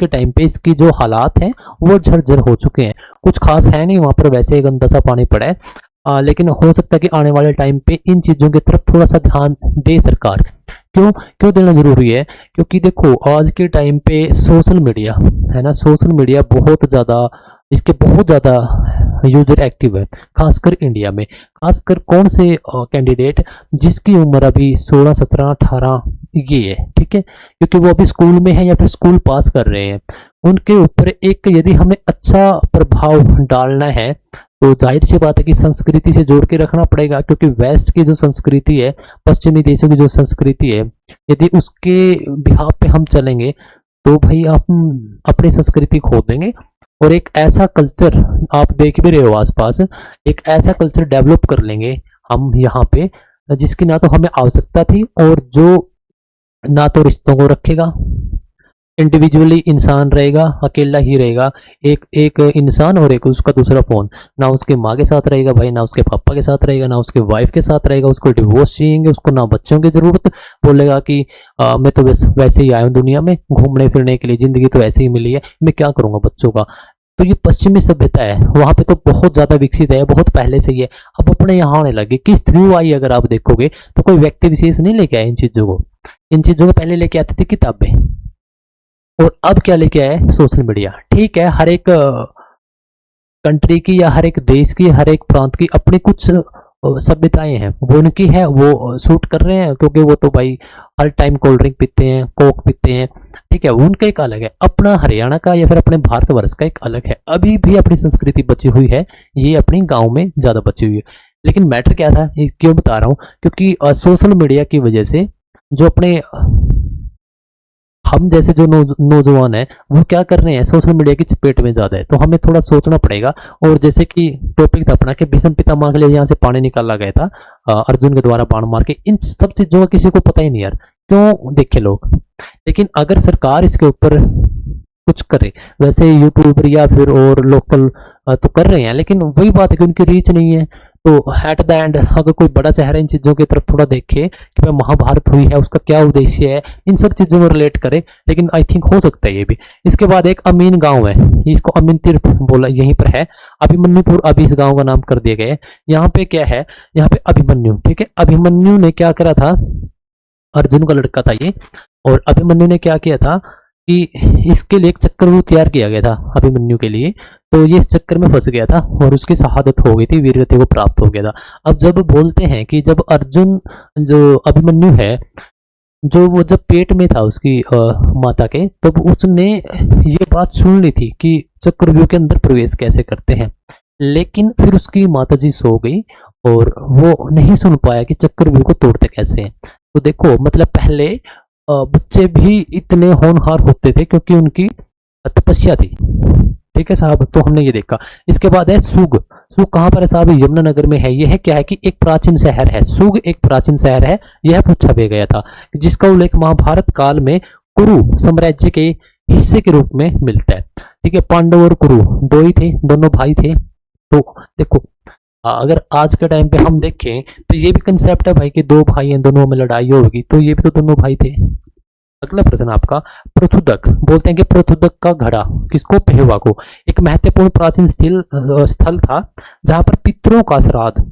S1: टाइम पे इसकी जो हालात हैं वो झरझर हो चुके हैं, कुछ खास है नहीं वहां पर, वैसे ही गंदा सा पानी पड़ा है। लेकिन हो सकता है कि आने वाले टाइम पे इन चीजों की तरफ थोड़ा सा ध्यान दे सरकार। क्यों क्यों देना जरूरी है, क्योंकि देखो आज के टाइम पे सोशल मीडिया है ना, सोशल मीडिया बहुत ज़्यादा, इसके बहुत ज़्यादा यूजर एक्टिव है, खासकर इंडिया में। खासकर कौन से कैंडिडेट जिसकी उम्र अभी 16 17 18 ये है, ठीक है, क्योंकि वो अभी स्कूल में है या फिर स्कूल पास कर रहे हैं, उनके ऊपर एक यदि हमें अच्छा प्रभाव डालना है तो जाहिर सी बात है कि संस्कृति से जोड़ के रखना पड़ेगा, क्योंकि वेस्ट की जो संस्कृति है, पश्चिमी देशों की जो संस्कृति है, यदि उसके बिहाफ पे हम चलेंगे तो भाई हम अपनी संस्कृति खो देंगे। और एक ऐसा कल्चर आप देख भी रहे हो आसपास, एक ऐसा कल्चर डेवलप कर लेंगे हम यहाँ पे जिसकी ना तो हमें आवश्यकता थी, और जो ना तो रिश्तों को रखेगा, इंडिविजुअली इंसान रहेगा, अकेला ही रहेगा, एक एक इंसान और एक उसका दूसरा फोन, ना उसके माँ के साथ रहेगा भाई, ना उसके पापा के साथ रहेगा, ना उसके वाइफ के साथ रहेगा, उसको डिवोर्स चाहिए, उसको ना बच्चों की जरूरत, बोलेगा कि मैं तो वैसे ही आया हूँ दुनिया में घूमने फिरने के लिए, जिंदगी तो ऐसे ही मिली है, मैं क्या करूंगा बच्चों का। तो ये पश्चिमी सभ्यता है, वहां पे तो बहुत ज्यादा विकसित है, बहुत पहले से ही है। अब अपने यहाँ आने लगे, किस थ्रू आई अगर आप देखोगे तो कोई व्यक्ति विशेष नहीं लेके आए इन चीजों को, इन चीजों को पहले लेके आते थे किताबें, और अब क्या लेके आए सोशल मीडिया। ठीक है, हर एक कंट्री की या हर एक देश की, हर एक प्रांत की अपनी कुछ सभ्यताएं हैं, वो उनकी है, वो सूट कर रहे हैं, क्योंकि वो तो भाई हर टाइम कोल्ड ड्रिंक पीते हैं, कोक पीते हैं, ठीक है, उनका एक अलग है। अपना हरियाणा का या फिर अपने भारतवर्ष का एक अलग है, अभी भी अपनी संस्कृति बची हुई है, ये अपनी गाँव में ज्यादा बची हुई है। लेकिन मैटर क्या था, ये क्यों बता रहा हूँ, क्योंकि सोशल मीडिया की वजह से जो अपने हम जैसे जो नौजवान है वो क्या कर रहे हैं, सोशल मीडिया की चपेट में ज्यादा है, तो हमें थोड़ा सोचना पड़ेगा। और जैसे कि टॉपिक था अपना कि भीषम पितामह के लिए यहाँ से पानी निकाला गया था अर्जुन के द्वारा बाण मार के, इन सब चीजों का किसी को पता ही नहीं यार, क्यों देखे लोग। लेकिन अगर सरकार इसके ऊपर कुछ करे, वैसे यूट्यूबर या फिर और लोकल तो कर रहे हैं, लेकिन वही बात है कि उनकी रीच नहीं है। तो एट द एंड अगर कोई बड़ा चेहरा इन चीजों की तरफ थोड़ा देखे कि भाई महाभारत हुई है, उसका क्या उद्देश्य है, इन सब चीजों में रिलेट करे, लेकिन आई थिंक हो सकता है ये भी। इसके बाद एक अमीन गांव है, इसको अमीन तीर्थ बोला, यहीं पर है अभिमन्युपुर, अभी इस गांव का नाम कर दिया गया है। यहाँ पे क्या है, यहाँ पे अभिमन्यु, ठीक है, अभिमन्यु ने क्या करा था, अर्जुन का लड़का था ये, और अभिमन्यु ने क्या किया था कि इसके लिए एक चक्रव्यूह तैयार किया गया था अभिमन्यु के लिए, तो ये इस चक्कर में फंस गया था और उसकी शहादत हो गई थी, वीरगति को प्राप्त हो गया था। अब जब बोलते हैं कि जब अर्जुन, जो अभिमन्यु है, जो वो जब पेट में था उसकी माता के, तब उसने ये बात सुन ली थी कि चक्रव्यूह के अंदर प्रवेश कैसे करते हैं, लेकिन फिर उसकी माता जी सो गई और वो नहीं सुन पाया कि चक्रव्यूह को तोड़ते कैसे हैं। तो देखो मतलब पहले बच्चे भी इतने होनहार होते थे क्योंकि उनकी तपस्या थी, ठीक है साहब, तो हमने ये देखा। इसके बाद है सुग। सुग कहाँ पर है साहब, यमुनानगर में है। यह है क्या है कि एक प्राचीन शहर है, सुग एक प्राचीन शहर है, यह पूछा भी गया था, जिसका उल्लेख महाभारत काल में कुरु साम्राज्य के हिस्से के रूप में मिलता है। ठीक है, पांडव और कुरु दो ही थे, दोनों भाई थे। तो देखो अगर आज के टाइम पे हम देखें तो ये भी कंसेप्ट है भाई कि दो भाई हैं, दोनों में लड़ाई होगी, तो ये भी तो दोनों भाई थे। अगला प्रश्न आपका, पृथुदक, बोलते हैं कि पृथुदक का घड़ा, किसको, पेहवा को, एक महत्वपूर्ण प्राचीन स्थल था जहां पर पितरों का श्राद्ध,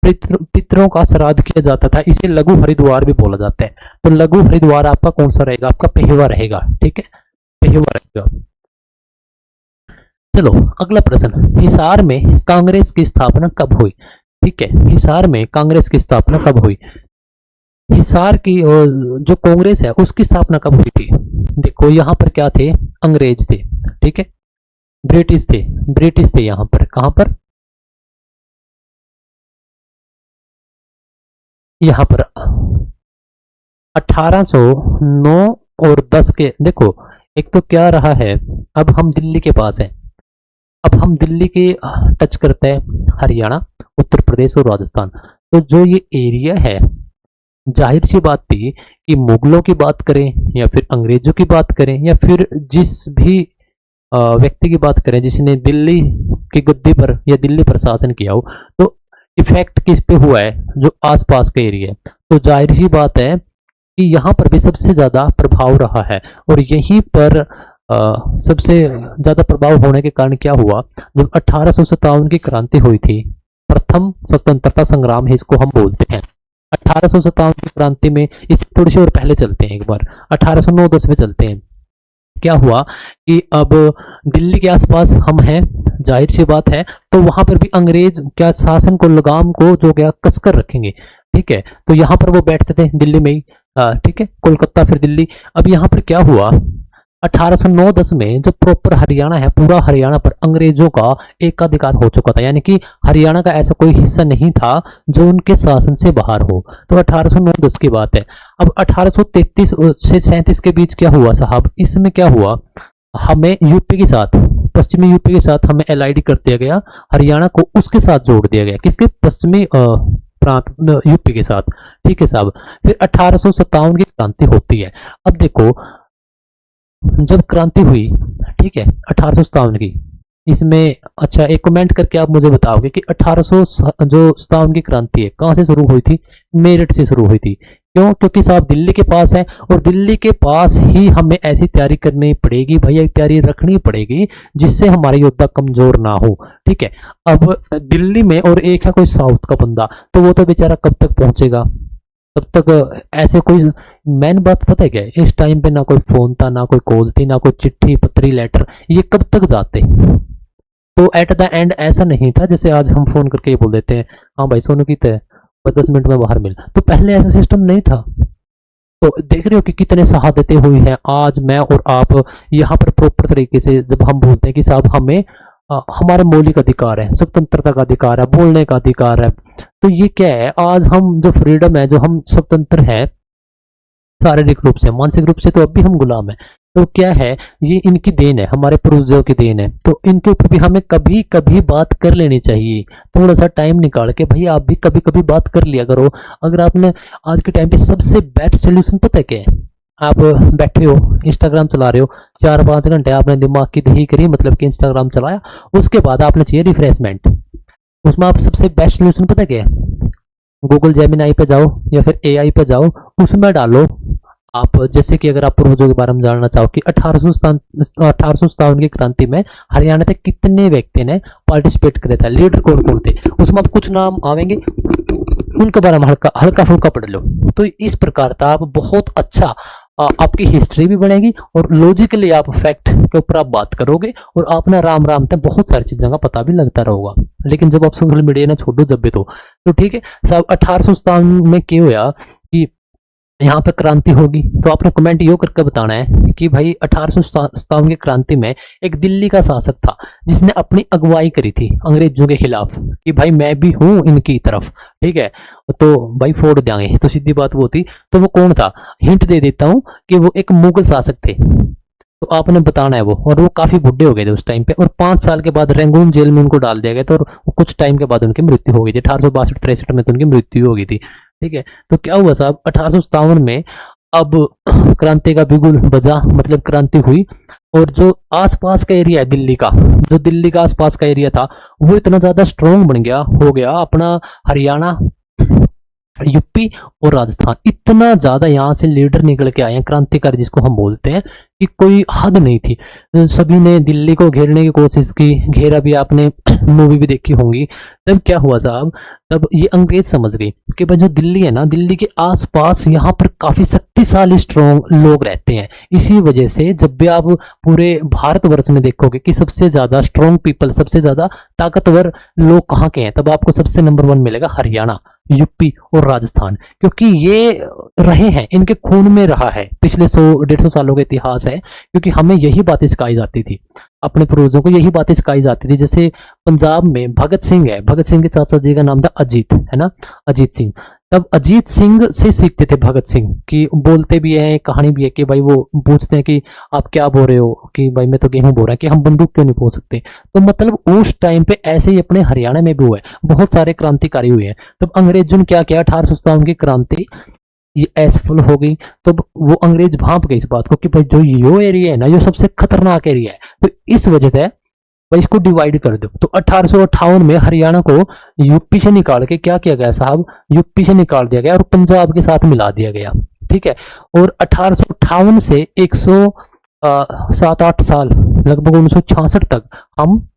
S1: पितरों का श्राद्ध किया जाता था। इसे लघु हरिद्वार भी बोला जाता है। तो लघु हरिद्वार आपका कौन सा रहेगा, आपका पेहवा रहेगा, ठीक है, पेहवा रहेगा। चलो अगला प्रश्न, हिसार में कांग्रेस की स्थापना कब हुई। ठीक है, हिसार में कांग्रेस की स्थापना कब हुई, हिसार की जो कांग्रेस है उसकी स्थापना कब हुई थी। देखो यहाँ पर क्या थे, अंग्रेज थे, ठीक है, ब्रिटिश थे, ब्रिटिश थे यहाँ पर, कहां पर, यहाँ पर 1809 और 10 के देखो, एक तो क्या रहा है, अब हम दिल्ली के पास हैं, अब हम दिल्ली के टच करते हैं हरियाणा, उत्तर प्रदेश और राजस्थान। तो जो ये एरिया है, जाहिर सी बात थी कि मुगलों की बात करें या फिर अंग्रेजों की बात करें या फिर जिस भी व्यक्ति की बात करें जिसने दिल्ली की गद्दी पर या दिल्ली पर शासन किया हो, तो इफेक्ट किस पे हुआ है, जो आसपास का एरिया है। तो जाहिर सी बात है कि यहाँ पर भी सबसे ज्यादा प्रभाव रहा है। और यहीं पर सबसे ज्यादा प्रभाव होने के कारण क्या हुआ, जब 1857 की क्रांति हुई थी, प्रथम स्वतंत्रता संग्राम है इसको हम बोलते हैं। 1857 की क्रांति में, इस थोड़ी सी और पहले चलते हैं, एक बार 1809-10 में चलते हैं। क्या हुआ कि अब दिल्ली के आसपास हम हैं, जाहिर सी बात है, तो वहां पर भी अंग्रेज क्या शासन को, लगाम को जो क्या कसकर रखेंगे, ठीक है। तो यहाँ पर वो बैठते थे दिल्ली में ही, ठीक है, कोलकाता फिर दिल्ली। अब यहाँ पर क्या हुआ, 1809-10 में जो प्रॉपर हरियाणा है, पूरा हरियाणा पर अंग्रेजों का एकाधिकार हो चुका था, यानी कि हरियाणा का ऐसा कोई हिस्सा नहीं था जो उनके शासन से बाहर हो। तो 1809-10 की बात है। अब 1833 से 37 के बीच क्या हुआ साहब, इसमें क्या हुआ, हमें यूपी के साथ, पश्चिमी यूपी के साथ हमें एलआईडी कर दिया गया, हरियाणा को उसके साथ जोड़ दिया गया, किसके, पश्चिमी प्रांत यूपी के साथ, ठीक है साहब। फिर 1857 की क्रांति होती है। अब देखो, जब क्रांति हुई, ठीक है, 1857 की, इसमें अच्छा एक कमेंट करके आप मुझे बताओगे कि 1857 की क्रांति है कहां से शुरू हुई थी, मेरठ से शुरू हुई थी। क्यों, क्योंकि साहब दिल्ली के पास है, और दिल्ली के पास ही हमें ऐसी तैयारी करनी पड़ेगी भैया, तैयारी रखनी पड़ेगी जिससे हमारे योद्धा कमजोर ना हो, ठीक है। अब दिल्ली में और एक है कोई साउथ का बंदा, तो वो तो बेचारा कब तक पहुंचेगा, तब तक ऐसे कोई, मेन बात पता है क्या है, इस टाइम पे ना कोई फोन था, ना कोई कॉल थी, ना कोई चिट्ठी पत्री लेटर, ये कब तक जाते। तो एट द एंड ऐसा नहीं था जैसे आज हम फोन करके ये बोल देते हैं, हाँ भाई सोनू की तय 10 मिनट में बाहर मिल, तो पहले ऐसा सिस्टम नहीं था। तो देख रहे हो कि कितने शहादतें हुई हैं, आज मैं और आप यहाँ पर प्रॉपर तरीके से जब हम बोलते हैं कि साहब हमें हमारा मौलिक अधिकार है, स्वतंत्रता का अधिकार है, बोलने का अधिकार है, तो ये क्या है, आज हम जो फ्रीडम है, जो हम स्वतंत्र है शारीरिक रूप से, मानसिक रूप से तो अब भी हम गुलाम है। तो क्या है, ये इनकी देन है, हमारे पूर्वजों की देन है। तो इनके ऊपर भी हमें कभी कभी बात कर लेनी चाहिए, थोड़ा सा टाइम निकाल के। भाई आप भी कभी कभी बात कर लिया करो। अगर आपने आज के टाइम पे सबसे बेस्ट सोल्यूशन पता है क्या है, आप बैठे हो इंस्टाग्राम चला रहे हो, 4-5 घंटे आपने दिमाग की दही करी, मतलब कि इंस्टाग्राम चलाया, उसके बाद आपने चाहिए रिफ्रेशमेंट, उसमें आप सबसे बेस्ट सोल्यूशन पता क्या है, गूगल जेमिनाई पे जाओ या फिर एआई पे जाओ, उसमें डालो आप, जैसे कि अगर आप पूर्वजों के बारे में जानना चाहो कि 1857 की क्रांति में हरियाणा के कितने व्यक्ति ने पार्टिसिपेट करे थे, लीडर कौन कौन थे, उसमें आप कुछ नाम आवेंगे, उनके बारे में हल्का हल्का फुल्का पढ़ लो। तो इस प्रकार का आप बहुत अच्छा, आपकी हिस्ट्री भी बनेगी और लॉजिकली आप फैक्ट के ऊपर आप बात करोगे, और आप ना राम राम तक बहुत सारी चीजों का पता भी लगता रहेगा। लेकिन जब आप सोशल मीडिया ना छोड़ो जब भी, तो ठीक है साहब। 1857 में क्या हुआ कि यहाँ पे क्रांति होगी, तो आपने कमेंट यो करके बताना है कि भाई 1857 की क्रांति में एक दिल्ली का शासक था जिसने अपनी अगुवाई करी थी अंग्रेजों के खिलाफ, कि भाई मैं भी हूं इनकी तरफ, ठीक है, तो भाई फोड़ देंगे, तो सीधी बात वो थी। तो वो कौन था, हिंट दे देता हूं कि वो एक मुगल शासक थे। तो आपने बताना है वो, और वो काफी बुढ़े हो गए थे उस टाइम पे, और 5 साल के बाद रेंगून जेल में उनको डाल दिया गया था, और कुछ टाइम के बाद उनकी मृत्यु हो गई थी, 1862-63 में तो उनकी मृत्यु हो गई थी, ठीक है। तो क्या हुआ साहब, 1857 में अब क्रांति का बिगुल बजा, मतलब क्रांति हुई, और जो आसपास का एरिया है दिल्ली का, जो दिल्ली का आसपास का एरिया था, वो इतना ज्यादा स्ट्रांग बन गया, हो गया अपना हरियाणा, यूपी और राजस्थान, इतना ज्यादा यहाँ से लीडर निकल के आए हैं, क्रांतिकारी जिसको हम बोलते हैं, कि कोई हद नहीं थी। सभी ने दिल्ली को घेरने की कोशिश की, घेरा भी, आपने मूवी भी देखी होंगी। तब क्या हुआ साहब, तब ये अंग्रेज समझ गए कि भाई जो दिल्ली है ना, दिल्ली के आसपास यहाँ पर काफी शक्तिशाली स्ट्रॉन्ग लोग रहते हैं। इसी वजह से जब भी आप पूरे भारतवर्ष में देखोगे कि सबसे ज्यादा स्ट्रॉन्ग पीपल, सबसे ज्यादा ताकतवर लोग कहाँ के हैं, तब आपको सबसे नंबर 1 मिलेगा हरियाणा, यूपी और राजस्थान, क्योंकि ये रहे हैं, इनके खून में रहा है, पिछले 100-150 सालों का इतिहास है। क्योंकि हमें यही बातें सिखाई जाती थी, अपने पूर्वजों को यही बातें सिखाई जाती थी। जैसे पंजाब में भगत सिंह है, भगत सिंह के चाचा जी का नाम था अजीत, है ना, अजीत सिंह। तब अजीत सिंह से सीखते थे भगत सिंह, कि बोलते भी है, कहानी भी है कि भाई वो पूछते हैं कि आप क्या बोल रहे हो, कि भाई मैं तो गेहूं बोल रहा है, कि हम बंदूक क्यों नहीं बोल सकते। तो मतलब उस टाइम पे ऐसे ही अपने हरियाणा में भी हुआ है, बहुत सारे क्रांतिकारी हुए हैं। तब अंग्रेजों ने क्या किया, 1857 की क्रांति ये असफल हो गई। तो वो अंग्रेज भांप गए इस बात को कि भाई जो यो एरिया है ना, ये सबसे खतरनाक एरिया है, तो इस वजह से भाई इसको डिवाइड कर दो। तो 1858 में हरियाणा को यूपी से निकाल के क्या किया गया साहब, यूपी से निकाल दिया गया और पंजाब के साथ मिला दिया गया। ठीक है। और 1858 से 107-8 साल, लगभग 1966 तक हम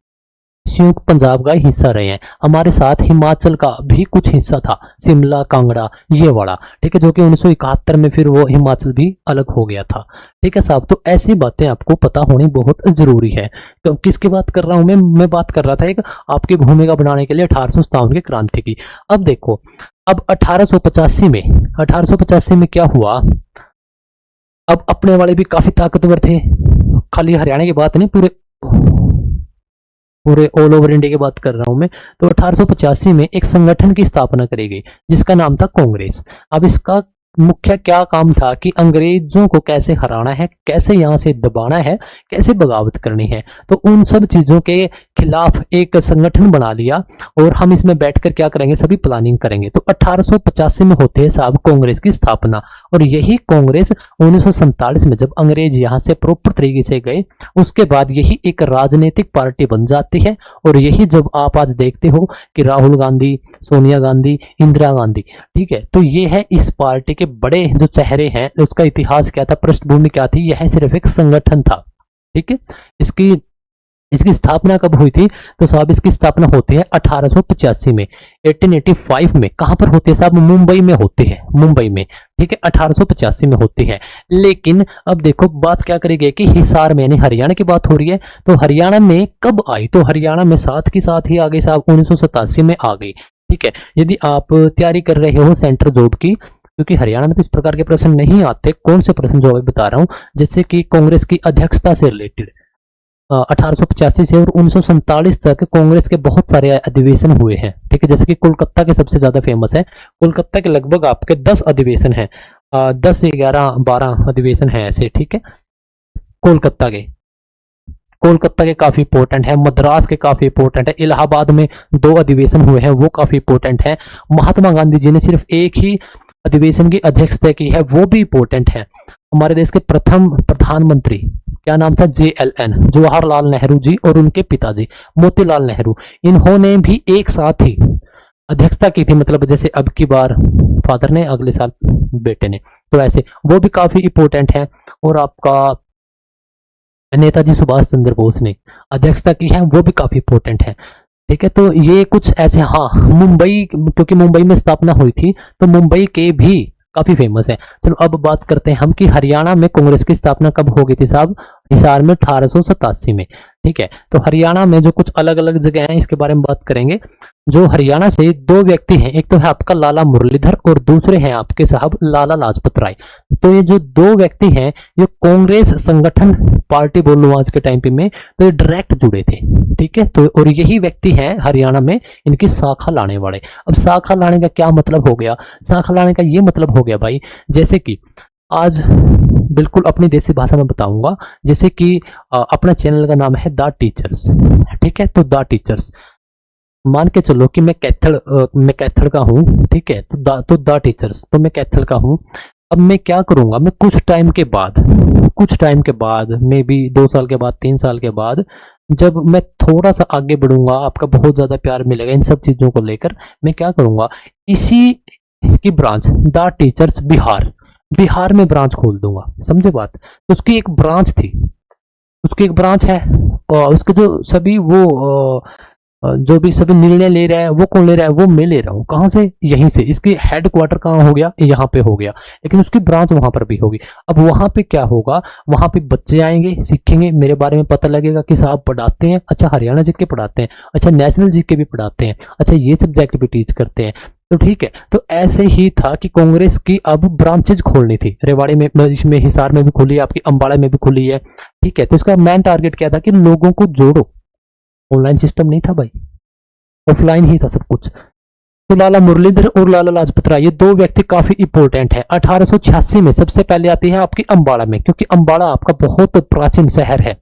S1: संयुक्त पंजाब का हिस्सा रहे हैं। हमारे साथ हिमाचल का भी कुछ हिस्सा था, शिमला, कांगड़ा, ये वाला। ठीक है, जो कि 1971 में फिर वो हिमाचल भी अलग हो गया था। ठीक है साहब, तो ऐसी बातें आपको पता होनी बहुत जरूरी है। तो किसकी बात कर रहा हूं मैं बात कर रहा था एक आपकी भूमिका बनाने के लिए 1857 की क्रांति की। अब देखो, अब 1885 में क्या हुआ। अब अपने वाले भी काफी ताकतवर थे, खाली हरियाणा की बात नहीं, पूरे पूरे ऑल ओवर इंडिया की बात कर रहा हूं मैं। तो 1885 में एक संगठन की स्थापना करी गई जिसका नाम था कांग्रेस। अब इसका मुख्य क्या काम था कि अंग्रेजों को कैसे हराना है, कैसे यहां से दबाना है, कैसे बगावत करनी है। तो उन सब चीजों के खिलाफ एक संगठन बना लिया और हम इसमें बैठकर क्या करेंगे, सभी प्लानिंग करेंगे। तो 1885 में होते हैं साहब कांग्रेस की स्थापना। और यही कांग्रेस 1947 में जब अंग्रेज यहां से प्रॉपर तरीके से गए, उसके बाद यही एक राजनीतिक पार्टी बन जाती है। और यही जब आप आज देखते हो कि राहुल गांधी, सोनिया गांधी, इंदिरा गांधी, ठीक है, तो ये है इस पार्टी के बड़े जो चेहरे हैं। उसका इतिहास क्या था, पृष्ठभूमि क्या थी, यह सिर्फ एक संगठन था। ठीक है, इसकी इसकी स्थापना कब हुई थी, तो साहब इसकी स्थापना होती है 1885 में। 1885 में कहां पर होती है साहब, मुंबई में होती है, मुंबई में। ठीक है, 1885 में होती है। लेकिन अब देखो बात क्या करेगी कि हिसार में, यानी हरियाणा की बात हो रही है, तो हरियाणा में कब आई, तो हरियाणा में साथ की साथ ही आ गई साहब, 1987 में आ गई। ठीक है, यदि आप तैयारी कर रहे हो सेंट्रल जॉब की, क्योंकि हरियाणा में तो इस प्रकार के प्रश्न नहीं आते, कौन से प्रश्न जो अभी बता रहा हूं, जैसे कि कांग्रेस की अध्यक्षता से रिलेटेड 1885 से और 1947 तक कांग्रेस के बहुत सारे अधिवेशन हुए हैं। ठीक है, जैसे कि कोलकाता के सबसे ज्यादा फेमस है, कोलकाता के लगभग आपके 10 अधिवेशन है, 10 से 11 12 अधिवेशन है ऐसे। ठीक है, कोलकाता के कोलकाता के काफी इंपॉर्टेंट है, मद्रास के काफी इंपॉर्टेंट है, इलाहाबाद में 2 अधिवेशन हुए हैं वो काफी इंपॉर्टेंट है। महात्मा गांधी जी ने सिर्फ एक ही अधिवेशन की अध्यक्षता की है, वो भी इंपॉर्टेंट है। हमारे देश के प्रथम प्रधानमंत्री क्या नाम था, JLN, जवाहरलाल नेहरू जी, और उनके पिताजी मोतीलाल नेहरू, इन्होंने भी एक साथ ही अध्यक्षता की थी। मतलब जैसे अब की बार फादर ने, अगले साल बेटे ने, तो ऐसे वो भी काफी इंपॉर्टेंट है। और आपका नेताजी सुभाष चंद्र बोस ने अध्यक्षता की है, वो भी काफी इंपॉर्टेंट है। ठीक है, तो ये कुछ ऐसे, हाँ मुंबई, क्योंकि मुंबई में स्थापना हुई थी, तो मुंबई के भी काफी फेमस है। चलो अब बात करते हैं हम कि हरियाणा में कांग्रेस की स्थापना कब हो गई थी साहब, हिसार में 1887 में। ठीक है, तो हरियाणा में जो कुछ अलग अलग जगह हैं इसके बारे में बात करेंगे। जो हरियाणा से 2 व्यक्ति हैं, एक तो है आपका लाला मुरलीधर और दूसरे हैं आपके साहब लाला लाजपत राय। तो ये जो 2 व्यक्ति हैं, ये कांग्रेस संगठन पार्टी बोल लो आज के टाइम पे में, तो ये डायरेक्ट जुड़े थे। ठीक है, तो और यही व्यक्ति हैं हरियाणा में इनकी शाखा लाने वाले। अब शाखा लाने का क्या मतलब हो गया, शाखा लाने का ये मतलब हो गया भाई, जैसे कि आज बिल्कुल अपनी देसी भाषा में बताऊंगा, जैसे कि अपना चैनल का नाम है द टीचर्स। ठीक है, तो द टीचर्स, मान के चलो कि मैं कैथल का हूँ। ठीक है, तो द टीचर्स, तो मैं कैथल का हूँ। अब मैं क्या करूंगा, मैं कुछ टाइम के बाद मे बी 2 साल के बाद, 3 साल के बाद, जब मैं थोड़ा सा आगे बढ़ूंगा, आपका बहुत ज्यादा प्यार मिलेगा इन सब चीजों को लेकर, मैं क्या करूंगा, इसी की ब्रांच द टीचर्स बिहार में ब्रांच खोल दूंगा। समझे बात, तो उसकी एक ब्रांच थी, उसकी एक ब्रांच है, और उसके जो सभी वो जो भी सभी निर्णय ले रहा है वो कौन ले रहा है, वो मैं ले रहा हूँ। कहाँ से, यहीं से। इसकी हेड क्वार्टर कहाँ हो गया, यहाँ पे हो गया, लेकिन उसकी ब्रांच वहां पर भी होगी। अब वहां पे क्या होगा, वहां पे बच्चे आएंगे, सीखेंगे, मेरे बारे में पता लगेगा कि साहब पढ़ाते हैं, अच्छा हरियाणा जीके पढ़ाते हैं, अच्छा नेशनल जीके भी पढ़ाते हैं, अच्छा ये सब्जेक्ट भी टीच करते हैं। तो ठीक है, तो ऐसे ही था कि कांग्रेस की अब ब्रांचेज खोलनी थी। रेवाड़ी में, इसमें हिसार में भी खुली है, आपकी अंबाला में भी खुली है। ठीक है, तो इसका मेन टारगेट क्या था कि लोगों को जोड़ो। ऑनलाइन सिस्टम नहीं था भाई, ऑफलाइन ही था सब कुछ। तो लाला मुरलीधर और लाला लाजपत राय ये दो व्यक्ति काफी इंपॉर्टेंट है। 1886 में सबसे पहले आती है आपकी अंबाला में, क्योंकि अंबाला आपका बहुत प्राचीन शहर है।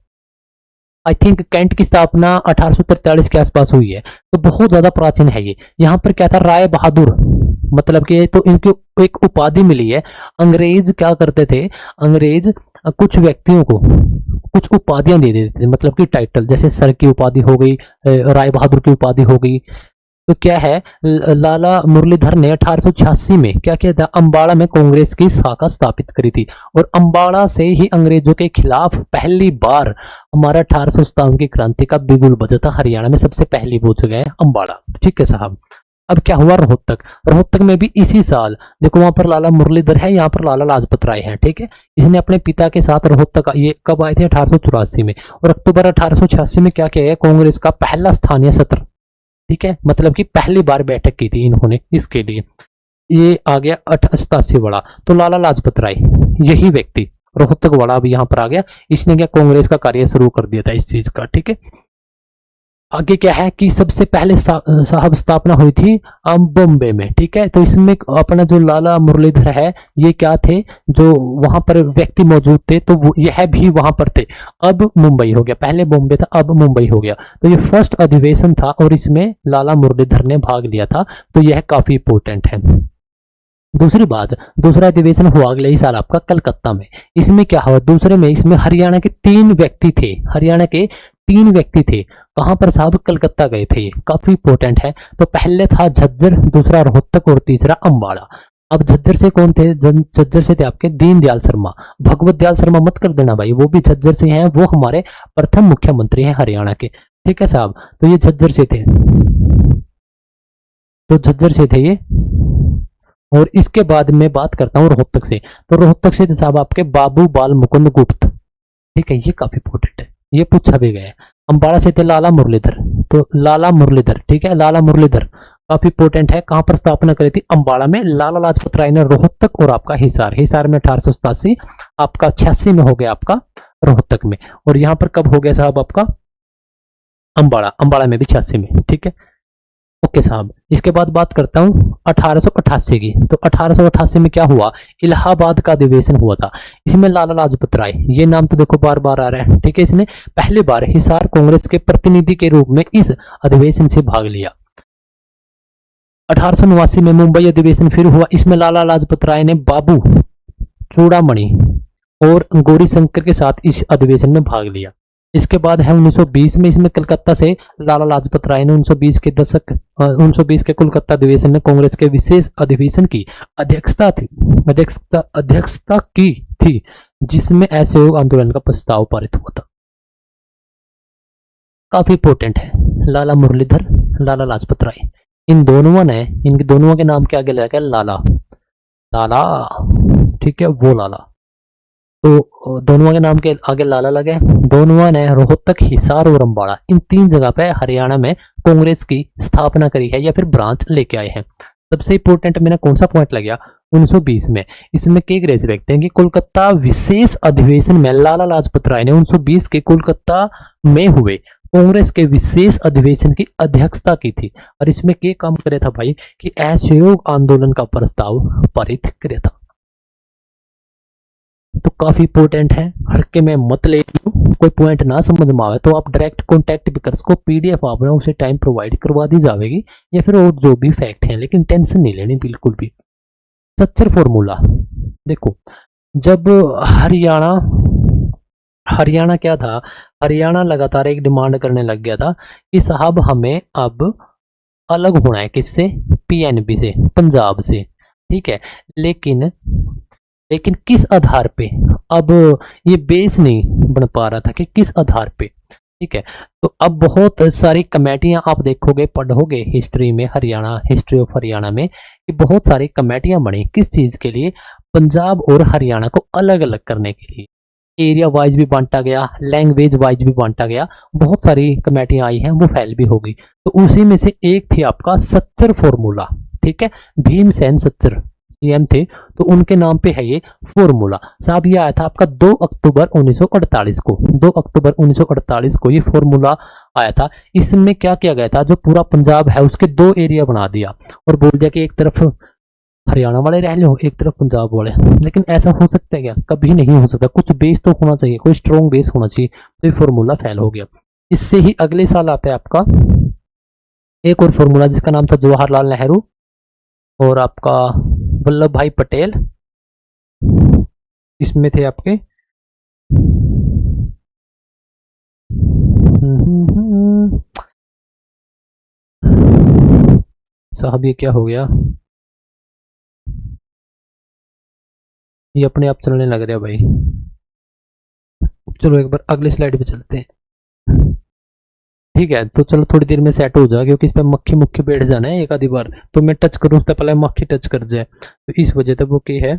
S1: आई थिंक कैंट की स्थापना 1843 के आसपास हुई है, तो बहुत ज्यादा प्राचीन है ये। यहाँ पर क्या था, राय बहादुर, मतलब कि तो इनको एक उपाधि मिली है। अंग्रेज क्या करते थे, अंग्रेज कुछ व्यक्तियों को कुछ उपाधियां दे देते थे, मतलब कि टाइटल, जैसे सर की उपाधि हो गई, राय बहादुर की उपाधि हो गई। तो क्या है, लाला मुरलीधर ने 1886 में क्या किया था, अंबाड़ा में कांग्रेस की शाखा स्थापित करी थी। और अंबाड़ा से ही अंग्रेजों के खिलाफ पहली बार हमारा 1857 की क्रांति का बिगुल बजा था। हरियाणा में सबसे पहली वो जगह है अंबाड़ा। ठीक है साहब। अब क्या हुआ, रोहतक। रोहतक में भी इसी साल देखो, वहां पर लाला मुरलीधर है, यहाँ पर लाला लाजपत राय है। ठीक है, इसने अपने पिता के साथ रोहतक, ये कब आए थे, 1884 में। और अक्टूबर 1886 में क्या किया गया, कांग्रेस का पहला स्थानीय सत्र, ठीक है, मतलब कि पहली बार बैठक की थी इन्होंने इसके लिए। ये आ गया 88 वाला। तो लाला लाजपत राय यही व्यक्ति रोहतक वाला अब यहाँ पर आ गया, इसने क्या कांग्रेस का कार्य शुरू कर दिया था इस चीज का। ठीक है, आगे क्या है कि सबसे पहले साहब स्थापना हुई थी बॉम्बे में। ठीक है, तो इसमें अपना जो लाला मुरलीधर है ये क्या थे, जो वहां पर व्यक्ति मौजूद थे, तो वो यह भी वहां पर थे। अब मुंबई हो गया, पहले बॉम्बे था अब मुंबई हो गया। तो ये फर्स्ट अधिवेशन था और इसमें लाला मुरलीधर ने भाग लिया था, तो यह काफी इंपोर्टेंट है। दूसरी बात, दूसरा अधिवेशन हुआ अगले ही साल आपका कलकत्ता में। इसमें क्या हुआ, दूसरे में इसमें हरियाणा के 3 व्यक्ति थे, हरियाणा के 3 व्यक्ति थे। कहां पर साहब, कलकत्ता गए थे, काफी इंपोर्टेंट है। तो पहले था झज्जर, दूसरा रोहतक और तीसरा अंबाला। अब झज्जर से कौन थे, झज्जर से थे आपके दीनदयाल शर्मा। भगवत दयाल शर्मा मत कर देना भाई, वो भी झज्जर से हैं, वो हमारे प्रथम मुख्यमंत्री हैं हरियाणा के। ठीक है साहब, तो ये झज्जर से थे, तो झज्जर से थे ये। और इसके बाद मैं बात करता हूँ रोहतक से। तो रोहतक से साहब आपके बाबू बाल मुकुंद गुप्त। ठीक है, ये काफी इंपोर्टेंट है, ये पूछा भी गया है। अंबाड़ा से थे लाला मुरलीधर, तो लाला मुरलीधर, ठीक है, लाला मुरलीधर काफी इंपोर्टेंट है। कहां पर स्थापना करी थी, अंबाड़ा में। लाला लाजपत राय ने रोहतक और आपका हिसार, हिसार में 1887, आपका 86 में हो गया आपका रोहतक में। और यहां पर कब हो गया साहब आपका अंबाड़ा, अंबाड़ा में भी 86 में। ठीक है, ओके साहब। इसके बाद बात करता हूं 1888 की। तो 1888 में क्या हुआ, इलाहाबाद का अधिवेशन हुआ था। इसमें लाला लाजपत राय, ये नाम तो देखो बार बार आ रहा है। ठीक है, इसने पहली बार हिसार कांग्रेस के प्रतिनिधि के रूप में इस अधिवेशन से भाग लिया। 1889 में मुंबई अधिवेशन फिर हुआ। इसमें लाला लाजपत राय ने बाबू चूड़ामणि और गौरी शंकर के साथ इस अधिवेशन में भाग लिया। इसके बाद है 1920 में, इसमें कलकत्ता से लाला लाजपत राय ने 1920 के कोलकाता अधिवेशन में कांग्रेस के विशेष अधिवेशन की अध्यक्षता की थी, जिसमें असहयोग आंदोलन का प्रस्ताव पारित हुआ था। काफी इंपोर्टेंट है, लाला मुरलीधर, लाला लाजपत राय, इन दोनों ने, इनके दोनों के नाम के आगे लगा लाला, लाला, ठीक है, वो लाला। तो दोनों के नाम के आगे लाला लगे। दोनों ने रोहतक, हिसार और अंबाड़ा, इन 3 जगह पे हरियाणा में कांग्रेस की स्थापना करी है या फिर ब्रांच लेके आए हैं। सबसे इंपोर्टेंट मैंने कौन सा पॉइंट लगा, 1920 में। इसमें के ग्रेज देखते हैं कि कोलकाता विशेष अधिवेशन में लाला लाजपत राय ने 1920 के कोलकाता में हुए कांग्रेस के विशेष अधिवेशन की अध्यक्षता की थी। और इसमें के काम करे था भाई कि असहयोग आंदोलन का प्रस्ताव पारित करे था। तो काफी इंपोर्टेंट है, हल्के में मत ले, कोई पॉइंट ना समझ में आवे तो आप डायरेक्ट कॉन्टेक्ट भी कर सको। पीडीएफ आप ना उसे टाइम प्रोवाइड करवा दी जाएगी, या फिर और जो भी फैक्ट हैं, लेकिन टेंशन नहीं लेनी बिल्कुल भी। सच्चर फॉर्मूला देखो, जब हरियाणा क्या था, हरियाणा लगातार एक डिमांड करने लग गया था कि साहब हमें अब अलग होना है, किससे, पीएनबी से, पंजाब से। ठीक है, लेकिन किस आधार पे, अब ये बेस नहीं बन पा रहा था कि किस आधार पे। ठीक है, तो अब बहुत सारी कमेटियां आप देखोगे, पढ़ोगे हिस्ट्री में, हरियाणा, हिस्ट्री ऑफ हरियाणा में, कि बहुत सारी कमेटियां बनी, किस चीज के लिए, पंजाब और हरियाणा को अलग अलग करने के लिए। एरिया वाइज भी बांटा गया, लैंग्वेज वाइज भी बांटा गया, बहुत सारी कमेटियां आई हैं, वो फेल भी होगी। तो उसी में से एक थी आपका सच्चर फॉर्मूला। ठीक है, भीमसेन सच्चर सीएम थे, तो उनके नाम पे है ये फॉर्मूला। साहब ये आया था आपका 2 अक्टूबर 1948 को, 2 अक्टूबर 1948 को ये फॉर्मूला आया था। इसमें क्या किया गया था, जो पूरा पंजाब है उसके दो एरिया बना दिया और बोल दिया कि एक तरफ हरियाणा वाले रह लो, एक तरफ पंजाब वाले। लेकिन ऐसा हो सकता है क्या? कभी नहीं हो सकता। कुछ बेस तो होना चाहिए, कोई स्ट्रॉन्ग बेस होना चाहिए। तो ये फॉर्मूला फेल हो गया। इससे ही अगले साल आता है आपका एक और फॉर्मूला जिसका नाम था जवाहरलाल नेहरू और आपका वल्लभ भाई पटेल। इसमें थे आपके साहब, ये क्या हो गया? ये अपने आप चलने लग रहा है भाई। चलो एक बार अगले स्लाइड पे चलते हैं। ठीक है, तो चलो थोड़ी देर में सेट हो जाए, क्योंकि इस पे मक्खी मुक्खी बैठ जाना है एक आधी बार, तो मैं टच करूँ उससे पहले मक्खी टच कर जाए, तो इस वजह से वो क्या है।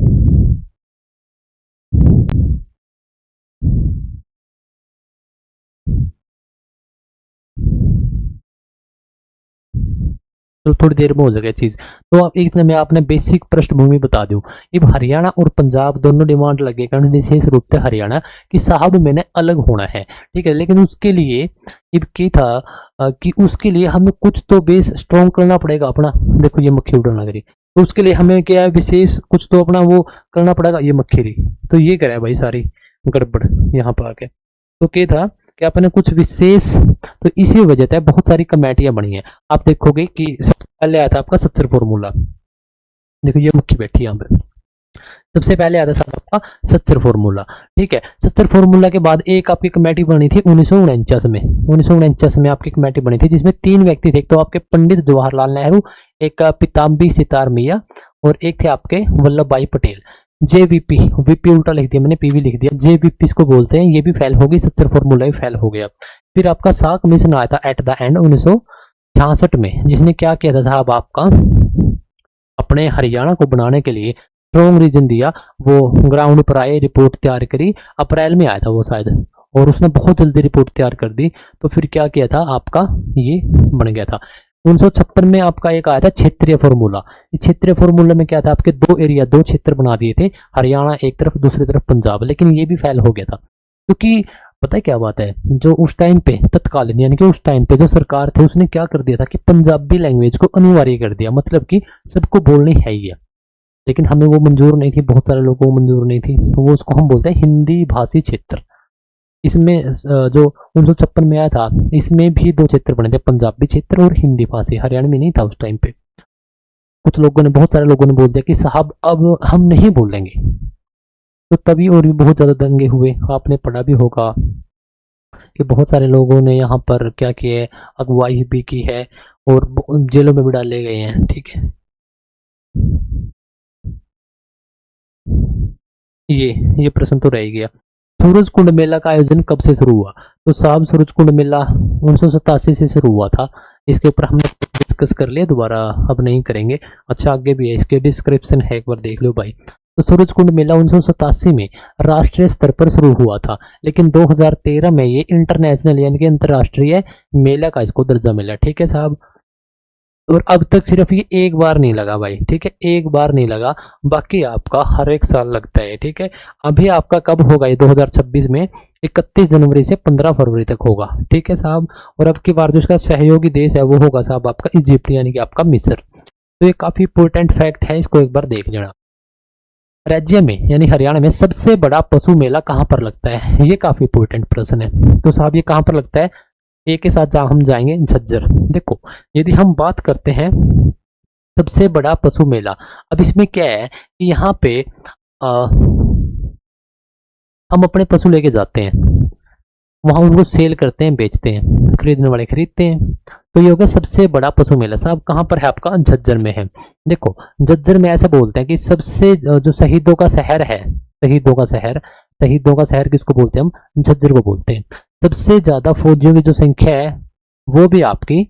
S1: तो थोड़ी देर में हो जाएगा चीज। तो आप एक मैं आपने बेसिक पृष्ठभूमि बता दूं। अब हरियाणा और पंजाब दोनों डिमांड लगे, कारण विशेष रूप से हरियाणा कि साहब मैंने अलग होना है, ठीक है। लेकिन उसके लिए अब क्या था कि उसके लिए हमें कुछ तो बेस स्ट्रॉन्ग करना पड़ेगा अपना। देखो ये मक्खी उड़ने लग रही, तो उसके लिए हमें क्या है, विशेष कुछ तो अपना वो करना पड़ेगा। ये मक्खी रही, तो ये करे भाई सारी गड़बड़ यहाँ पे आके। तो क्या था कि आपने कुछ विशेष, तो इसी वजह से बहुत सारी कमेटियां बनी है। आप देखोगे कि सबसे पहले आया था आपका सच्चर फॉर्मूला। देखो ये मुख्य बैठी यहाँ पे, सबसे पहले आता था आपका सच्चर फॉर्मूला, ठीक है। सच्चर फॉर्मूला के बाद एक आपकी कमेटी बनी थी 1949 में। 1949 में आपकी कमेटी बनी थी जिसमें 3 व्यक्ति थे। एक तो आपके पंडित जवाहरलाल नेहरू, एक पिताम्बी सितार मिया और एक थे आपके वल्लभ भाई पटेल। जेवीपी, वीपी उल्टा लिख दिया मैंने, पीवी लिख दिया। जेवीपी इसको बोलते हैं। ये भी फेल हो गई, सच्चर फॉर्मूला भी फेल हो गया। फिर आपका सा कमीशन आया था एट द एंड 1966 में, जिसने क्या किया था साहब, आपका अपने हरियाणा को बनाने के लिए स्ट्रॉन्ग रीजन दिया। वो ग्राउंड पर आए, रिपोर्ट तैयार करी। अप्रैल में आया था वो शायद, और उसने बहुत जल्दी रिपोर्ट तैयार कर दी। तो फिर क्या किया था आपका, ये बन गया था। 1956 में आपका एक आया था क्षेत्रीय फॉर्मूला। इस क्षेत्रीय फॉर्मूला में क्या था, आपके दो एरिया, दो क्षेत्र बना दिए थे, हरियाणा एक तरफ, दूसरी तरफ पंजाब। लेकिन ये भी फेल हो गया था, क्योंकि पता है क्या बात है, जो उस टाइम पे तत्कालीन यानी कि उस टाइम पे जो सरकार थे उसने क्या कर दिया था कि पंजाबी लैंग्वेज को अनिवार्य कर दिया, मतलब कि सबको बोलनी है ही है। लेकिन हमें वो मंजूर नहीं थी, बहुत सारे लोगों को मंजूर नहीं थी, तो वो उसको हम बोलते हैं हिंदी भाषी क्षेत्र। इसमें जो 1956 में आया था, इसमें भी दो क्षेत्र बने थे, पंजाबी क्षेत्र और हिंदी भाषी। हरियाणा में नहीं था उस टाइम पे। कुछ लोगों ने, बहुत सारे लोगों ने बोल दिया कि साहब अब हम नहीं बोलेंगे, तो तभी और भी बहुत ज्यादा दंगे हुए। आपने पढ़ा भी होगा कि बहुत सारे लोगों ने यहाँ पर क्या किया है, अगुवाई भी की है और जेलों में भी डाले गए हैं, ठीक है। ये प्रश्न तो रह गया। सूरज कुंड मेला का आयोजन कब से शुरू हुआ? तो साहब सूरज कुंड मेला 1987 से शुरू हुआ था। इसके ऊपर हमने डिस्कस कर लिया, दोबारा अब नहीं करेंगे। अच्छा आगे भी है, इसके डिस्क्रिप्शन है, एक बार देख लो भाई। तो सूरज कुंड मेला 1987 में राष्ट्रीय स्तर पर शुरू हुआ था, लेकिन 2013 में ये इंटरनेशनल यानी कि अंतर्राष्ट्रीय मेला का इसको दर्जा मिला, ठीक है साहब। और अब तक सिर्फ ये एक बार नहीं लगा भाई, ठीक है, एक बार नहीं लगा, बाकी आपका हर एक साल लगता है, ठीक है। अभी आपका कब होगा ये 2026 में, 31 जनवरी से 15 फरवरी तक होगा, ठीक है साहब। और अब की बार जो इसका सहयोगी देश है वो होगा साहब आपका इजिप्ट यानी कि आपका मिस्र। तो ये काफी इंपोर्टेंट फैक्ट है, इसको एक बार देख लेना। राज्य में यानी हरियाणा में सबसे बड़ा पशु मेला कहाँ पर लगता है? ये काफी इंपोर्टेंट प्रश्न है। तो साहब ये कहाँ पर लगता है, एक के साथ जहां हम जाएंगे झज्जर। देखो यदि हम बात करते हैं सबसे बड़ा पशु मेला, अब इसमें क्या है कि यहाँ पे हम अपने पशु लेके जाते हैं, वहां उनको सेल करते हैं, बेचते हैं, खरीदने वाले खरीदते हैं। तो ये होगा सबसे बड़ा पशु मेला साहब, कहाँ पर है आपका, झज्जर में है। देखो झज्जर में ऐसा बोलते हैं कि सबसे जो शहीदों का शहर है, शहीदों का शहर, शहीदों का शहर किसको बोलते हैं हम, झज्जर को बोलते हैं। सबसे ज्यादा फौजियों की जो संख्या है वो भी आपकी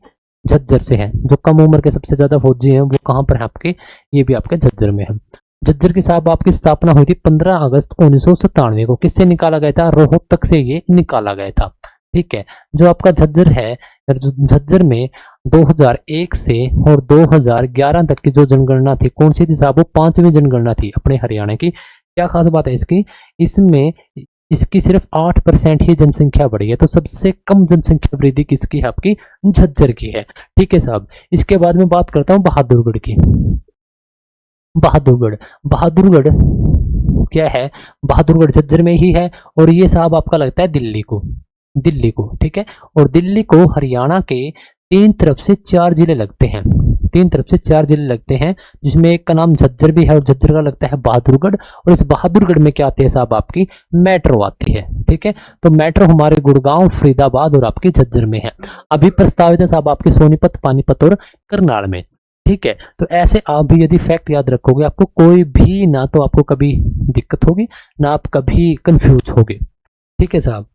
S1: झज्जर से है। जो कम उम्र के सबसे ज्यादा फौजी हैं वो कहाँ पर है आपके, ये भी आपके झज्जर में है। झज्जर की साहब आपकी स्थापना हुई थी 15 अगस्त 1997 को। किससे निकाला गया था, रोहतक से ये निकाला गया था, ठीक है। जो आपका झज्जर है, झज्जर में 2001 से और 2011 तक की जो जनगणना थी, कौन सी थी साहब, वो 5वीं जनगणना थी अपने हरियाणा की। क्या खास बात है इसकी, इसमें इसकी सिर्फ 8% ही जनसंख्या बढ़ी है। तो सबसे कम जनसंख्या वृद्धि किसकी है? आपकी झज्जर की है। ठीक है साहब। इसके बाद में बात करता हूं बहादुरगढ़ की। बहादुरगढ़, बहादुरगढ़ क्या है? बहादुरगढ़ झज्जर में ही है और ये साहब आपका लगता है दिल्ली को, दिल्ली को। ठीक है। और दिल्ली को हरियाणा के तीन तरफ से चार जिले लगते हैं, तीन तरफ से चार जिले लगते हैं, जिसमें एक का नाम झज्जर भी है और झज्जर का लगता है बहादुरगढ़। और इस बहादुरगढ़ में क्या आती है साहब? आपकी मेट्रो आती है। ठीक है। तो मेट्रो हमारे गुड़गांव, फरीदाबाद और आपकी झज्जर में है। अभी प्रस्तावित है साहब आपके सोनीपत, पानीपत और करनाल में। ठीक है। तो ऐसे आप भी यदि फैक्ट याद रखोगे, आपको कोई भी ना तो आपको कभी दिक्कत होगी ना आप कभी कंफ्यूज होगे। ठीक है साहब।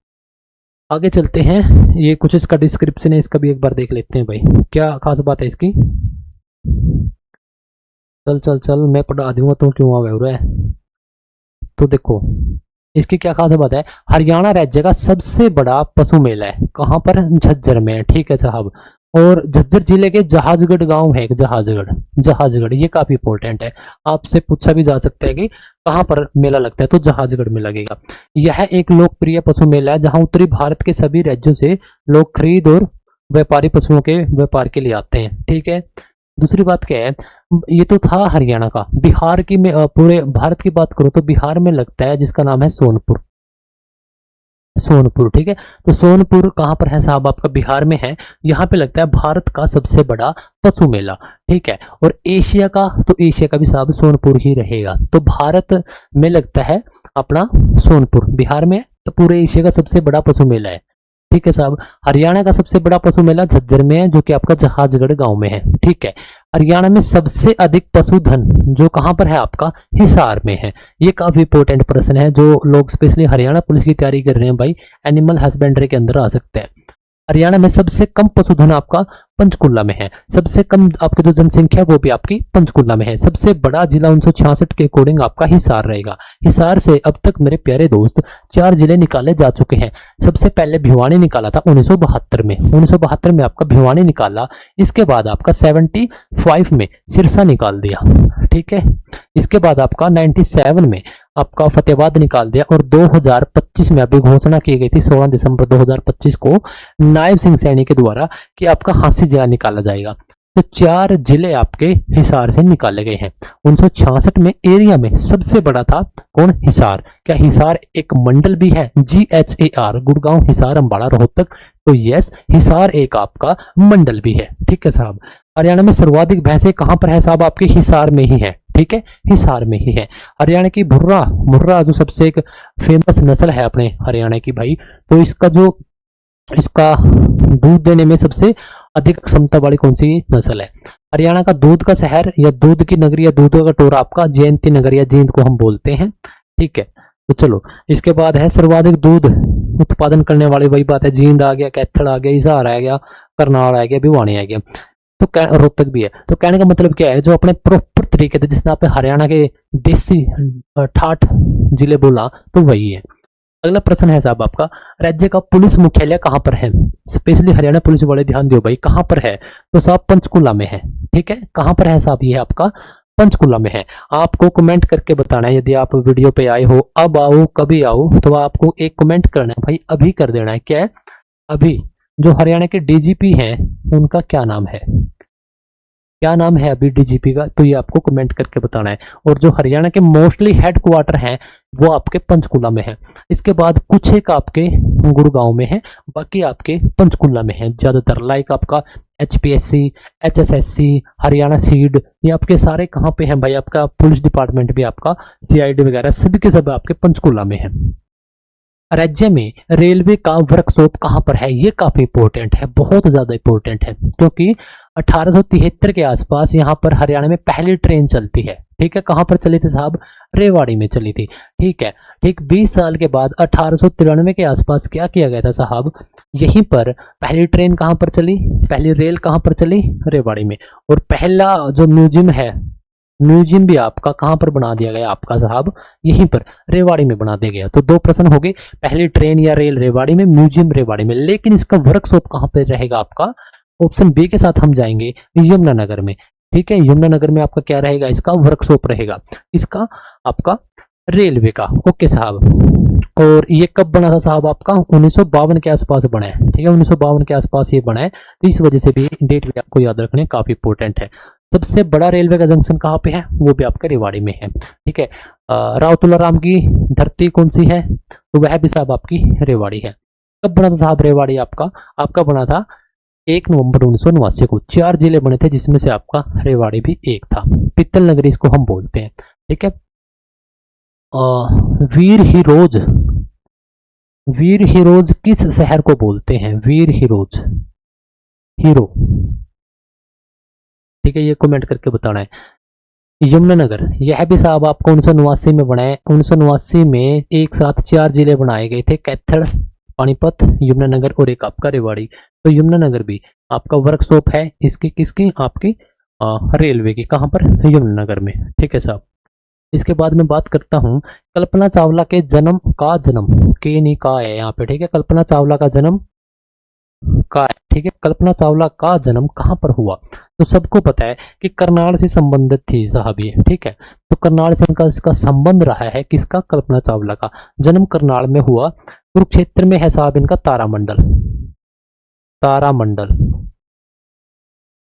S1: आगे चलते हैं। ये कुछ इसका डिस्क्रिप्शन है, इसका भी एक बार देख लेते हैं भाई, क्या खास बात है इसकी। चल चल चल, मैं पढ़ा दूंगा तो क्यों आ रहा है। तो देखो इसकी क्या खास बात है। हरियाणा राज्य का सबसे बड़ा पशु मेला है, कहां पर? झज्जर में। ठीक है साहब। और झज्जर जिले के जहाजगढ़ गांव है एक, जहाजगढ़, जहाजगढ़ ये काफी इंपॉर्टेंट है, आपसे पूछा भी जा सकता है कि कहां पर मेला लगता है, तो जहाजगढ़ में लगेगा। यह एक लोकप्रिय पशु मेला है जहां उत्तरी भारत के सभी राज्यों से लोग खरीद और व्यापारी पशुओं के व्यापार के लिए आते हैं। ठीक है। दूसरी बात क्या है, ये तो था हरियाणा का। बिहार की में पूरे भारत की बात करो तो बिहार में लगता है जिसका नाम है सोनपुर, सोनपुर। ठीक है। तो सोनपुर कहां पर है साहब? आपका बिहार में है। यहां पे लगता है भारत का सबसे बड़ा पशु मेला। ठीक है। और एशिया का, तो एशिया का भी साहब सोनपुर ही रहेगा। तो भारत में लगता है अपना सोनपुर, बिहार में, तो पूरे एशिया का सबसे बड़ा पशु मेला है। ठीक है साहब। हरियाणा का सबसे बड़ा पशु मेला झज्जर में है, जो कि आपका जहाजगढ़ गांव में है। ठीक है। हरियाणा में सबसे अधिक पशुधन जो कहां पर है? आपका हिसार में है। ये काफी इंपॉर्टेंट प्रश्न है, जो लोग स्पेशली हरियाणा पुलिस की तैयारी कर रहे हैं भाई, एनिमल हस्बेंड्री के अंदर आ सकते हैं। हरियाणा में सबसे कम पशुधन आपका पंचकुला में है। सबसे कम आपकी जो जनसंख्या वो भी आपकी पंचकुला में है। सबसे बड़ा जिला 1966 के अकॉर्डिंग आपका हिसार रहेगा। हिसार से अब तक मेरे प्यारे दोस्त 4 जिले निकाले जा चुके हैं। सबसे पहले भिवानी निकाला था 1972 में, 1972 में आपका भिवानी निकाला। इसके बाद आपका 75 में सिरसा निकाल दिया। ठीक है। इसके बाद आपका 97 में आपका फतेहाबाद निकाल दिया और 2025 में अभी घोषणा की गई थी 16 दिसंबर 2025 को नायब सिंह सैनी के द्वारा कि आपका हांसी जिला निकाला जाएगा। तो 4 जिले आपके हिसार से निकाले गए हैं। 1966 में एरिया में सबसे बड़ा था कौन? हिसार। क्या हिसार एक मंडल भी है? GHAR, गुड़गांव, हिसार, अंबाला, रोहतक। तो यस, हिसार एक आपका मंडल भी है। ठीक है साहब। हरियाणा में सर्वाधिक भैंसे कहां पर है साहब? आपके हिसार में ही है। ठीक है। हिसार में ही है। हरियाणा की भुर्रा, मुर्रा जो सबसे एक फेमस नस्ल है अपने हरियाणा की भाई, तो इसका दूध देने में सबसे अधिक क्षमता वाली कौन सी नस्ल है? हरियाणा का दूध का शहर या दूध की नगरी या दूध का टोरा आपका जयंती नगर या जींद को हम बोलते हैं। ठीक है। तो चलो इसके बाद है सर्वाधिक दूध उत्पादन करने वाली, वही बात है, जींद आ गया, कैथल आ गया, हिसार आ गया, करनाल आ गया, भिवानी आ गया, तो रोहतक भी है। तो कहने का मतलब क्या है, जो अपने प्रॉपर तरीके थे, जिसने आपने हरियाणा के देसी ठाठ जिले बोला, तो वही है। अगला प्रश्न है साहब आपका, राज्य का पुलिस मुख्यालय कहां पर है? स्पेशली हरियाणा पुलिस वाले ध्यान दियो भाई, कहां पर है? तो साहब पंचकुला में है। ठीक है। कहां पर है साहब? ये आपका पंचकुला में है। आपको कमेंट करके बताना है, यदि आप वीडियो पे आए हो, अब आओ कभी आओ, तो आपको एक कमेंट करना है भाई, अभी कर देना है। क्या है? अभी। जो हरियाणा के डीजीपी हैं उनका क्या नाम है? क्या नाम है अभी डीजीपी का? तो ये आपको कमेंट करके बताना है। और जो हरियाणा के मोस्टली हेडक्वार्टर हैं वो आपके पंचकुला में है। इसके बाद कुछ एक आपके गुड़गांव में है, बाकी आपके पंचकुला में है ज्यादातर। लाइक आपका HPSC, HSSC, हरियाणा सीड, ये आपके सारे कहाँ पे हैं भाई? आपका पुलिस डिपार्टमेंट भी आपका CID वगैरह सभी के सब आपके पंचकुला में है। राज्य में रेलवे का वर्कशॉप कहां पर है? ये काफी इंपॉर्टेंट है, बहुत ज्यादा इंपॉर्टेंट है, क्योंकि 1873 के आसपास यहां पर हरियाणा में पहली ट्रेन चलती है। ठीक है। कहां पर चली थी साहब? रेवाड़ी में चली थी। ठीक है। ठीक 20 साल के बाद 1893 के आसपास क्या किया गया था साहब? यहीं पर पहली ट्रेन कहां पर चली? पहली रेल कहां पर चली? रेवाड़ी में। और पहला जो म्यूजियम है, म्यूजियम भी आपका कहां पर बना दिया गया आपका साहब? यहीं पर रेवाड़ी में बना दिया गया। तो 2 प्रश्न हो गए, पहली ट्रेन या रेल रेवाड़ी में, म्यूजियम रेवाड़ी में। लेकिन इसका वर्कशॉप कहां पर रहेगा आपका? ऑप्शन बी के साथ हम जाएंगे, यमुनानगर में। ठीक है। यमुनानगर में आपका क्या रहेगा? इसका वर्कशॉप रहेगा। इसका आपका रेलवे का। ओके साहब। और ये कब बना था साहब आपका 1952 के आसपास बना है, ठीक है 1952 के आसपास ये बना है। तो इस वजह से भी डेट भी आपको याद रखने काफी इंपॉर्टेंट है। सबसे बड़ा रेलवे का जंक्शन कहाँ पे है, वो भी आपका रेवाड़ी में है, ठीक है। राव तुलाराम की धरती कौन सी है, तो वह भी साहब आपकी रेवाड़ी है। कब बना था साहब रेवाड़ी आपका, आपका बना था 1 नवंबर 1989 को। 4 जिले बने थे जिसमें से आपका रेवाड़ी भी एक था। पित्तल नगरी इसको हम बोलते हैं, ठीक है। वीर हिरोज, वीर हिरोज किस शहर को बोलते हैं, वीर हिरोज, हीरो, ठीक है, ये कमेंट करके बताना है। यमुनानगर, यह भी साहब आपको 1989 में बना है। 1989 में एक साथ 4 जिले बनाए गए थे, कैथल, पानीपत, यमुनानगर और एक आपका रेवाड़ी। तो यमुनानगर भी आपका वर्कशॉप है इसकी, किसकी, आपकी रेलवे की, कहां पर, यमुनानगर में, ठीक है साहब। इसके बाद मैं बात करता हूं कल्पना चावला के जन्म का, जन्म के नहीं का है यहाँ पे, ठीक है। कल्पना चावला का जन्म का है, ठीक है। कल्पना चावला का जन्म कहां पर हुआ, तो सबको पता है कि करनाल से संबंधित थी साहब ये, ठीक है। तो करनाल से इनका इसका संबंध रहा है, किसका, कल्पना चावला का। जन्म करनाल में हुआ। कुरुक्षेत्र में है साहब इनका तारामंडल, तारामंडल,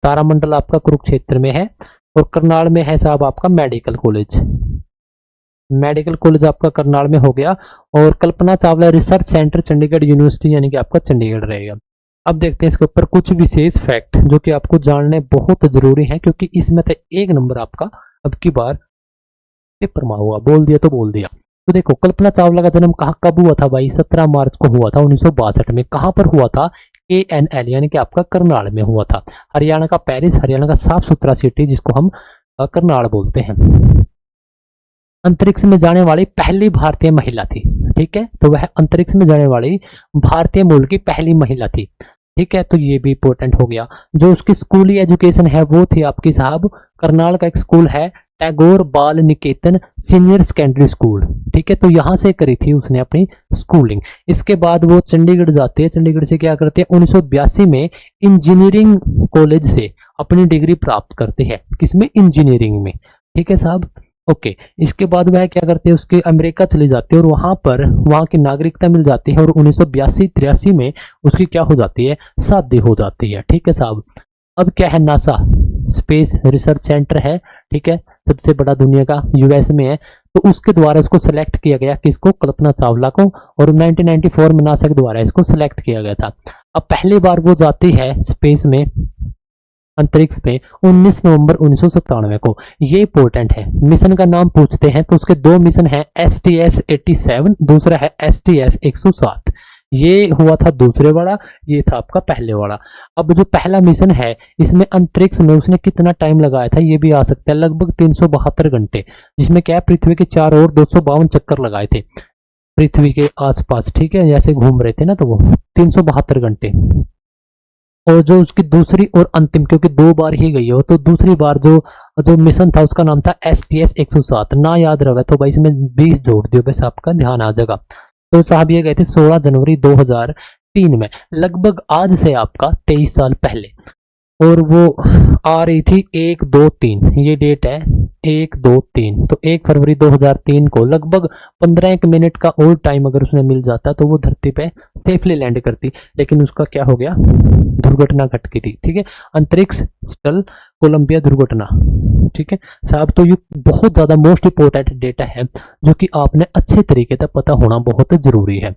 S1: तारामंडल आपका कुरुक्षेत्र में है। और करनाल में है साहब आपका मेडिकल कॉलेज, मेडिकल कॉलेज आपका करनाल में हो गया। और Kalpana Chawla research centre Chandigarh university यानी कि आपका चंडीगढ़ रहेगा। अब देखते हैं इसके ऊपर कुछ विशेष फैक्ट जो कि आपको जानने बहुत जरूरी है, क्योंकि इसमें से 1 नंबर आपका अब की बार पेपर में हुआ, बोल दिया तो बोल दिया। तो देखो कल्पना चावला का जन्म कहाँ कब हुआ था भाई, 17 मार्च को हुआ था 1962 में। कहां पर हुआ था, KNL यानी कि आपका करनाल में हुआ था। हरियाणा का पेरिस, हरियाणा का साफ सुथरा सिटी जिसको हम करनाल बोलते हैं। अंतरिक्ष में जाने वाली पहली भारतीय महिला थी, ठीक है। तो वह अंतरिक्ष में जाने वाली भारतीय मूल की पहली महिला थी, ठीक है। तो ये भी इंपॉर्टेंट हो गया। जो उसकी स्कूली एजुकेशन है वो थी आपकी साहब, करनाल का एक स्कूल है टैगोर बाल निकेतन सीनियर सेकेंडरी स्कूल, ठीक है। तो यहां से करी थी उसने अपनी स्कूलिंग। इसके बाद वो चंडीगढ़ जाते हैं, चंडीगढ़ से क्या करते हैं, 1982 में इंजीनियरिंग कॉलेज से अपनी डिग्री प्राप्त करते हैं, किसमें, इंजीनियरिंग में, ठीक है साहब। ओके, इसके बाद वह क्या करते हैं, उसके अमेरिका चले जाते हैं और वहां पर वहां की नागरिकता मिल जाती है। और 1982-83 में उसकी क्या हो जाती है, शादी हो जाती है, ठीक है साहब। अब क्या है, नासा स्पेस रिसर्च सेंटर है, ठीक है, सबसे बड़ा दुनिया का, यूएस में है। तो उसके द्वारा इसको सिलेक्ट किया गया, किसको, कल्पना चावला को। और 1994 में नासा के द्वारा इसको सिलेक्ट किया गया था। अब पहली बार वो जाती है स्पेस में, अंतरिक्ष में 19 नवंबर 1997 को। ये इंपॉर्टेंट है। मिशन का नाम पूछते हैं तो उसके 2 मिशन है, STS-87, दूसरा है STS-107। ये हुआ था दूसरे वाला, ये था आपका पहले वाला। अब जो पहला मिशन है इसमें अंतरिक्ष में उसने कितना टाइम लगाया था, ये भी आ सकता है, लगभग 372 घंटे, जिसमें क्या पृथ्वी के चारों ओर 252 चक्कर लगाए थे पृथ्वी के आसपास, ठीक है, जैसे घूम रहे थे ना, तो वो 372 घंटे। और जो उसकी दूसरी और अंतिम, क्योंकि 2 बार ही गई हो, तो दूसरी बार जो जो मिशन था उसका नाम था STS-107। ना याद रहे तो भाई इसमें 20 जोड़ दियो, बस आपका ध्यान आ जाएगा। तो साहब ये गए थे 16 जनवरी 2003 में, लगभग आज से आपका 23 साल पहले। और वो आ रही थी 1-2-3, ये डेट है 1-2-3। तो 1 फरवरी 2003 को लगभग 15 मिनट का और टाइम अगर उसने मिल जाता तो वो धरती पे सेफली लैंड करती, लेकिन उसका क्या हो गया, दुर्घटना घट गई थी, ठीक है। अंतरिक्ष स्टल कोलंबिया दुर्घटना, ठीक है साहब। तो ये बहुत ज्यादा मोस्ट इंपोर्टेंट डेटा है जो कि आपने अच्छे तरीके से पता होना बहुत जरूरी है।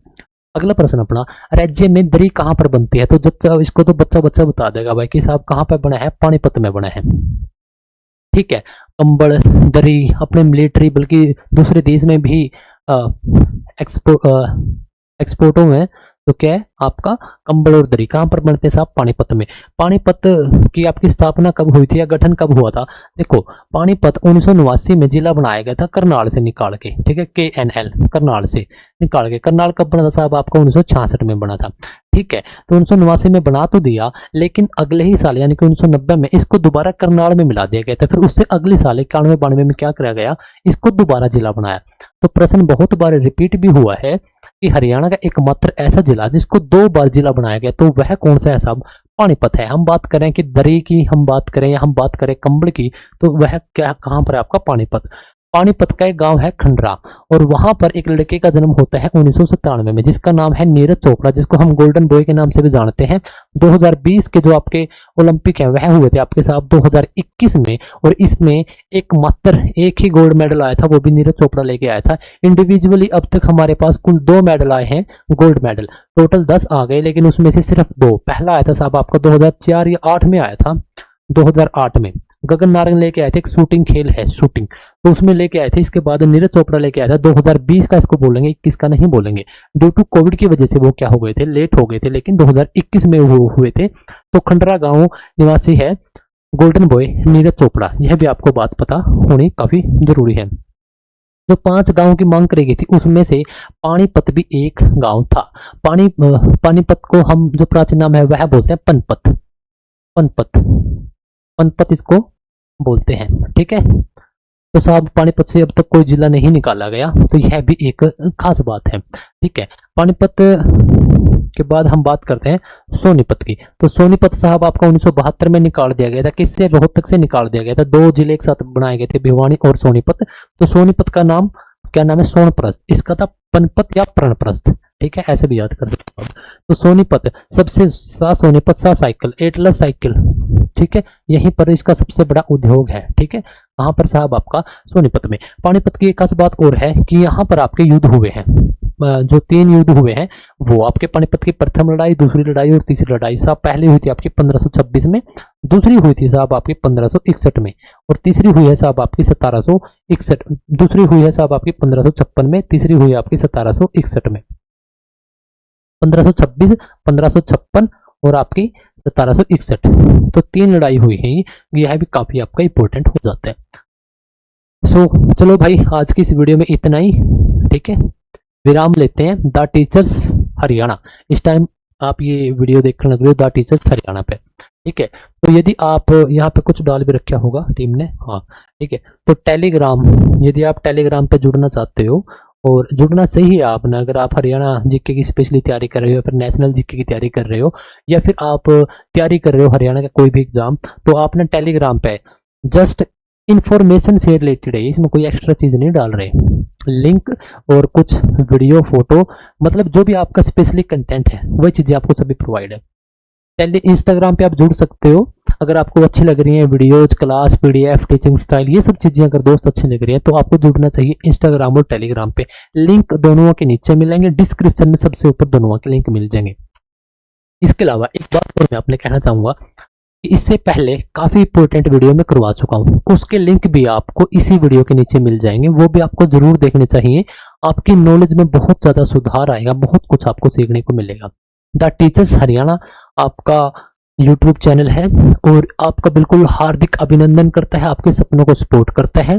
S1: अगला प्रश्न अपना, राज्य में दरी कहां पर बनती है, तो जब इसको तो बच्चा बच्चा बता देगा भाई कि साहब कहां पर बना है, पानीपत में बना है, ठीक है। कंबल दरी अपने मिलिट्री बल्कि दूसरे देश में भी एक्सपोर्टों में, तो क्या है आपका कंबल और दरी कहां पर बनते हैं साहब, पानीपत में। पानीपत की आपकी स्थापना कब हुई थी या गठन कब हुआ था, देखो पानीपत 1989 में जिला बनाया गया था करनाल से निकाल के, ठीक है, KNL करनाल से निकाल के। करनाल कब बना था साहब, आपका 1966 में बना था, ठीक है। तो 1989 में बना तो दिया, लेकिन अगले ही साल यानी कि 1990 में इसको दोबारा करनाल में मिला दिया गया था। फिर उससे अगले साल 91-92 में क्या किया गया, इसको दोबारा जिला बनाया। तो प्रश्न बहुत बार रिपीट भी हुआ है कि हरियाणा का एकमात्र ऐसा जिला जिसको 2 बार जिला बनाया गया, तो वह कौन सा है साहब, पानीपत है। हम बात करें कि दरी की हम बात करें या हम बात करें कंबल की, तो वह क्या कहां पर है आपका, पानीपत। पानीपत का एक गांव है खंडरा, और वहां पर एक लड़के का जन्म होता है 1997 में, जिसका नाम है नीरज चोपड़ा, जिसको हम गोल्डन बॉय के नाम से भी जानते हैं। 2020 के जो आपके ओलंपिक है वह हुए थे आपके साथ 2021 में, और इसमें एक मात्र एक ही गोल्ड मेडल आया था, वो भी नीरज चोपड़ा लेके आया था। इंडिविजुअली अब तक हमारे पास कुल 2 मेडल आए हैं गोल्ड मेडल, टोटल 10 आ गए, लेकिन उसमें से सिर्फ 2, पहला आया था साहब आपका 2004 या 8 में आया था, 2008 में गगन नारंग लेके आए थे, एक शूटिंग खेल है शूटिंग, तो उसमें लेके आए थे। इसके बाद नीरज चोपड़ा लेके आया था 2020 का, इसको बोलेंगे 21 का नहीं बोलेंगे, ड्यू टू कोविड की वजह से वो क्या हो गए थे, लेट हो गए थे, लेकिन 2021 में वो हुए थे। तो खंडरा गांव निवासी है गोल्डन बॉय नीरज चोपड़ा, यह भी आपको बात पता होनी काफी जरूरी है। जो 5 गांवों की मांग करी गई थी उसमें से पानीपत भी एक गांव था। पानीपत को हम जो प्राचीन नाम है वह बोलते हैं पनपत, पनपत, पनपत इसको बोलते हैं, ठीक है। तो साहब पानीपत से अब तक कोई जिला नहीं निकाला गया, तो यह भी एक खास बात है, ठीक है। पानीपत के बाद हम बात करते हैं सोनीपत की। तो सोनीपत साहब आपका 1972 में निकाल दिया गया था, किससे, रोहतक से निकाल दिया गया था। 2 जिले एक साथ बनाए गए थे, भिवानी और सोनीपत। तो सोनीपत का नाम क्या नाम है, सोनप्रस्थ, इसका था पनपत या प्रणप्रस्थ, ठीक है, ऐसे भी याद कर सकते हो। तो सोनीपत सबसे सा सोनीपत सा साइकिल, एटलस साइकिल, ठीक है, यहीं पर इसका सबसे बड़ा उद्योग है, ठीक है। कहां पर साहब आपका सोनीपत में। पानीपत की एक खास बात और है कि यहाँ पर आपके युद्ध हुए हैं, जो 3 युद्ध हुए हैं वो आपके पानीपत की प्रथम लड़ाई, दूसरी लड़ाई और तीसरी लड़ाई साहब पहली हुई थी आपकी 1526 में, दूसरी हुई थी साहब आपकी 1561 में, और तीसरी हुई है साहब आपकी 1761, दूसरी हुई है साहब आपकी 1556 में, तीसरी हुई है आपकी 1761 में। 1526, 1556 और आपकी 1761, तो 3 लड़ाई हुई है, यह भी काफी आपका इंपॉर्टेंट हो जाता है। सो चलो भाई आज की इस वीडियो में इतना ही, ठीक है, विराम लेते हैं द टीचर्स हरियाणा। इस टाइम आप ये वीडियो देखने लग रहे हो द टीचर्स हरियाणा पे, ठीक है। तो यदि आप यहाँ पे कुछ डाल भी रखा होगा टीम ने, हाँ ठीक है। तो टेलीग्राम, यदि आप टेलीग्राम पे जुड़ना चाहते हो, और जुड़ना चाहिए आपने, अगर आप हरियाणा जीके की स्पेशली तैयारी कर रहे हो, फिर नेशनल जीके की तैयारी कर रहे हो, या फिर आप तैयारी कर रहे हो हरियाणा का कोई भी एग्जाम, तो आपने टेलीग्राम पे जस्ट इंफॉर्मेशन से रिलेटेड है, इसमें कोई एक्स्ट्रा चीज नहीं डाल रहे, लिंक और कुछ वीडियो फोटो, मतलब जो भी आपका स्पेशली कंटेंट है वही चीजें आपको सभी प्रोवाइड है। इंस्टाग्राम पे आप जुड़ सकते हो, अगर आपको अच्छी लग रही है videos, class, PDF, teaching style, ये सब चीजें अगर दोस्त अच्छी लग रही है तो आपको जुड़ना चाहिए इंस्टाग्राम और टेलीग्राम पे। लिंक दोनों के नीचे मिलेंगे, डिस्क्रिप्शन में सबसे ऊपर दोनों के लिंक मिल जाएंगे। इसके अलावा एक बात और मैं आपने कहना चाहूंगा कि इससे पहले काफी इंपॉर्टेंट वीडियो में करवा चुका हूं, उसके लिंक भी आपको इसी वीडियो के नीचे मिल जाएंगे, वो भी आपको जरूर देखने चाहिए। आपकी नॉलेज में बहुत ज्यादा सुधार आएगा, बहुत कुछ आपको सीखने को मिलेगा। द टीचर्स हरियाणा आपका यूट्यूब चैनल है और आपका बिल्कुल हार्दिक अभिनंदन करता है, आपके सपनों को सपोर्ट करता है।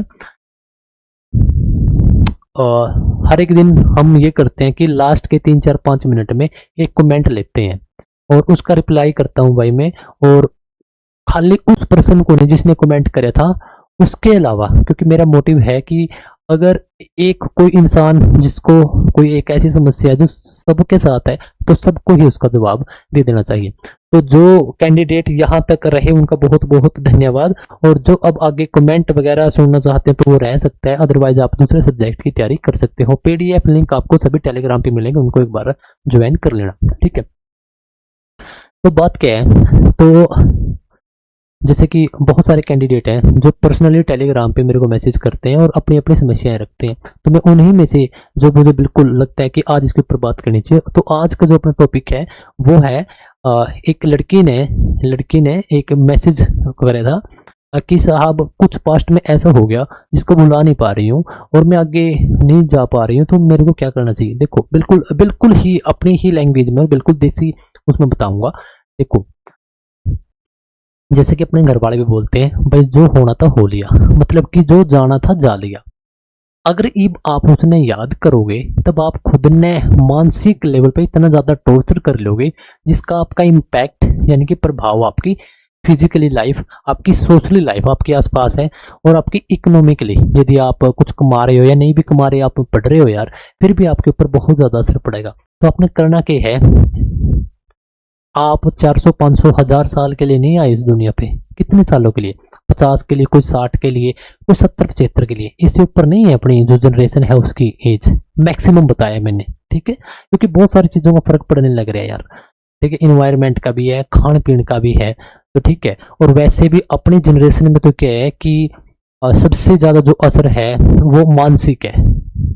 S1: हर एक दिन हम ये करते हैं कि लास्ट के 3, 4, 5 मिनट में एक कमेंट लेते हैं और उसका रिप्लाई करता हूं भाई मैं, और खाली उस पर्सन को नहीं जिसने कमेंट कराया था, उसके अलावा, क्योंकि मेरा मोटिव है कि अगर एक कोई इंसान जिसको कोई एक ऐसी समस्या है जो सबके साथ है, तो सबको ही उसका जवाब दे देना चाहिए। तो जो कैंडिडेट यहाँ तक रहे उनका बहुत बहुत धन्यवाद, और जो अब आगे कमेंट वगैरह सुनना चाहते हैं तो वो रह सकता है, अदरवाइज आप दूसरे सब्जेक्ट की तैयारी कर सकते हो। पीडीएफ लिंक आपको सभी टेलीग्राम पे मिलेंगे, उनको एक बार ज्वाइन कर लेना, ठीक है। तो बात क्या है, तो जैसे कि बहुत सारे कैंडिडेट हैं जो पर्सनली टेलीग्राम पे मेरे को मैसेज करते हैं और अपनी अपनी समस्याएं रखते हैं, तो मैं उन्हीं में से जो मुझे बिल्कुल लगता है कि आज इसके ऊपर बात करनी चाहिए, तो आज का जो अपना टॉपिक है वो है एक लड़की ने एक मैसेज करा था कि साहब कुछ पास्ट में ऐसा हो गया जिसको भुला नहीं पा रही हूँ और मैं आगे नहीं जा पा रही हूँ, तो मेरे को क्या करना चाहिए। देखो बिल्कुल बिल्कुल ही अपनी ही लैंग्वेज में, बिल्कुल देसी उसमें बताऊंगा। देखो जैसे कि अपने घर वाले भी बोलते हैं भाई जो होना था हो लिया, मतलब कि जो जाना था जा लिया। अगर इब आप उसने याद करोगे तब आप खुद ने मानसिक लेवल पे इतना ज्यादा टॉर्चर कर लोगे जिसका आपका इम्पैक्ट यानी कि प्रभाव आपकी फिजिकली लाइफ, आपकी सोशली लाइफ आपके आसपास है, और आपकी इकोनॉमिकली, यदि आप कुछ कमा रहे हो या नहीं भी कमा रहे, आप पढ़ रहे हो यार, फिर भी आपके ऊपर बहुत ज्यादा असर पड़ेगा। तो आपने करना क्या है, आप 400, 500, 1000 साल के लिए नहीं आए इस दुनिया पे, कितने सालों के लिए, 50 के लिए, कोई 60 के लिए, कोई 70-75 के लिए। इससे ऊपर नहीं है अपनी जो जनरेशन है उसकी एज, मैक्सिमम बताया मैंने, ठीक है। क्योंकि बहुत सारी चीज़ों का फर्क पड़ने लग रहा है यार, ठीक है। इन्वायरमेंट का भी है, खान पीन का भी है, तो ठीक है। और वैसे भी अपनी जनरेशन में तो क्या है कि सबसे ज्यादा जो असर है वो मानसिक है।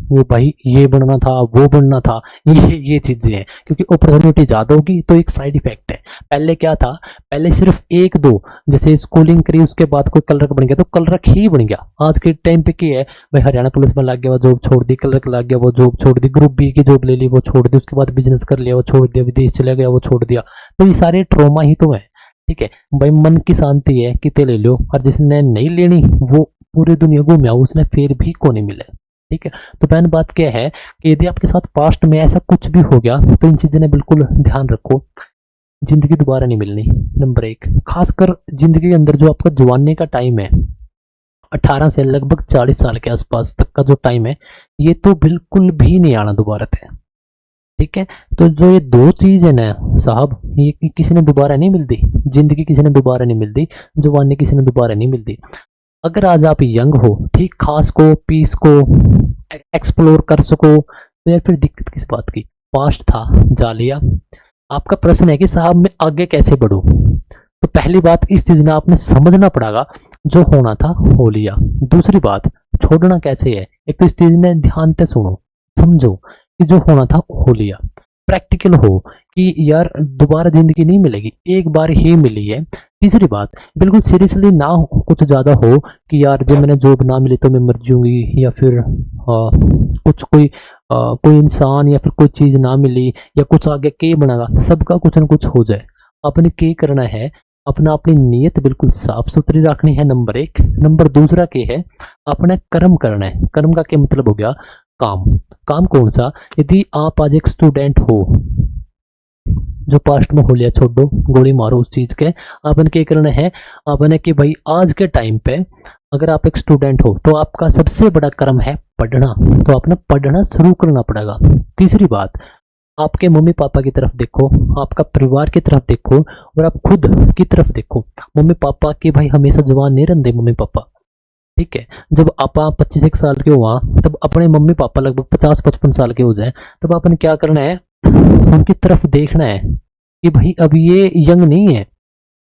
S1: वो भाई ये बनना था, वो बनना था, ये चीजें हैं। क्योंकि अपॉर्चुनिटी ज्यादा होगी तो एक साइड इफेक्ट है। पहले क्या था, पहले सिर्फ एक दो, जैसे स्कूलिंग करी उसके बाद कोई कलरक बन गया तो कलरक ही बन गया। आज के टाइम पे क्या है भाई, हरियाणा पुलिस में लग गया वो जॉब छोड़ दी, कलरक लग गया वो जॉब छोड़ दी, ग्रुप बी की जॉब ले ली वो छोड़ दी, उसके बाद बिजनेस कर लिया वो छोड़ दिया, विदेश चले गया वो छोड़ दिया। तो ये सारे ट्रॉमा ही तो है, ठीक है भाई। मन की शांति है कितने ले लो, और जिसने नहीं लेनी वो पूरी दुनिया घूमया, उसने फिर भी को नहीं मिले, ठीक है। तो पहली बात क्या है कि यदि आपके साथ पास्ट में ऐसा कुछ भी हो गया तो इन चीजों ने बिल्कुल ध्यान रखो, जिंदगी दोबारा नहीं मिलनी। नंबर एक, खासकर जिंदगी के अंदर जो आपका जवानी का टाइम है, 18 से लगभग 40 साल के आसपास तक का जो टाइम है, ये तो बिल्कुल भी नहीं आना दोबारा से, ठीक है। तो जो ये दो चीज है ना साहब, ये किसी ने दोबारा नहीं मिलती। जिंदगी किसी ने दोबारा नहीं मिलती, जवानी किसी ने दोबारा नहीं मिलती। अगर आज आप यंग हो, ठीक, खास को, पीस को एक्सप्लोर कर सको, तो यार फिर दिक्कत किस बात की। पास्ट था, जा लिया। आपका प्रश्न है कि साहब मैं आगे कैसे बढ़ूं, तो पहली बात इस चीज में आपने समझना पड़ेगा, जो होना था हो लिया। दूसरी बात, छोड़ना कैसे है। एक तो इस चीज में ध्यान से सुनो, समझो कि जो होना था हो लिया। प्रैक्टिकल हो कि यार दोबारा जिंदगी नहीं मिलेगी, एक बार ही मिली है। तीसरी बात, बिल्कुल सीरियसली ना हो, कुछ ज्यादा हो कि यार जब मैंने जॉब ना मिली तो मैं मर जाऊंगी, या फिर कुछ कोई इंसान या फिर कोई चीज ना मिली, या कुछ आगे के बनागा, सबका कुछ ना कुछ हो जाए। अपने के करना है, अपनी नीयत बिल्कुल साफ सुथरी रखनी है, नंबर एक। नंबर दूसरा के है, अपना कर्म करना है। कर्म का क्या मतलब हो गया, काम। काम कौन सा, यदि आप आज एक स्टूडेंट हो, जो पास्ट में हो लिया छोड़ दो, गोली मारो उस चीज के। आपने क्या करना है, आपने कि भाई आज के टाइम पे अगर आप एक स्टूडेंट हो तो आपका सबसे बड़ा कर्म है पढ़ना, तो आपने पढ़ना शुरू करना पड़ेगा। तीसरी बात, आपके मम्मी पापा की तरफ देखो, आपका परिवार की तरफ देखो, और आप खुद की तरफ देखो। मम्मी पापा के भाई हमेशा जवान नहीं रहते मम्मी पापा, ठीक है। जब आप 25 साल के हुआ तब अपने मम्मी पापा लगभग 50-55 साल के हो जाए, तब आपने क्या करना है, उनकी तरफ देखना है कि भाई अब ये यंग नहीं है।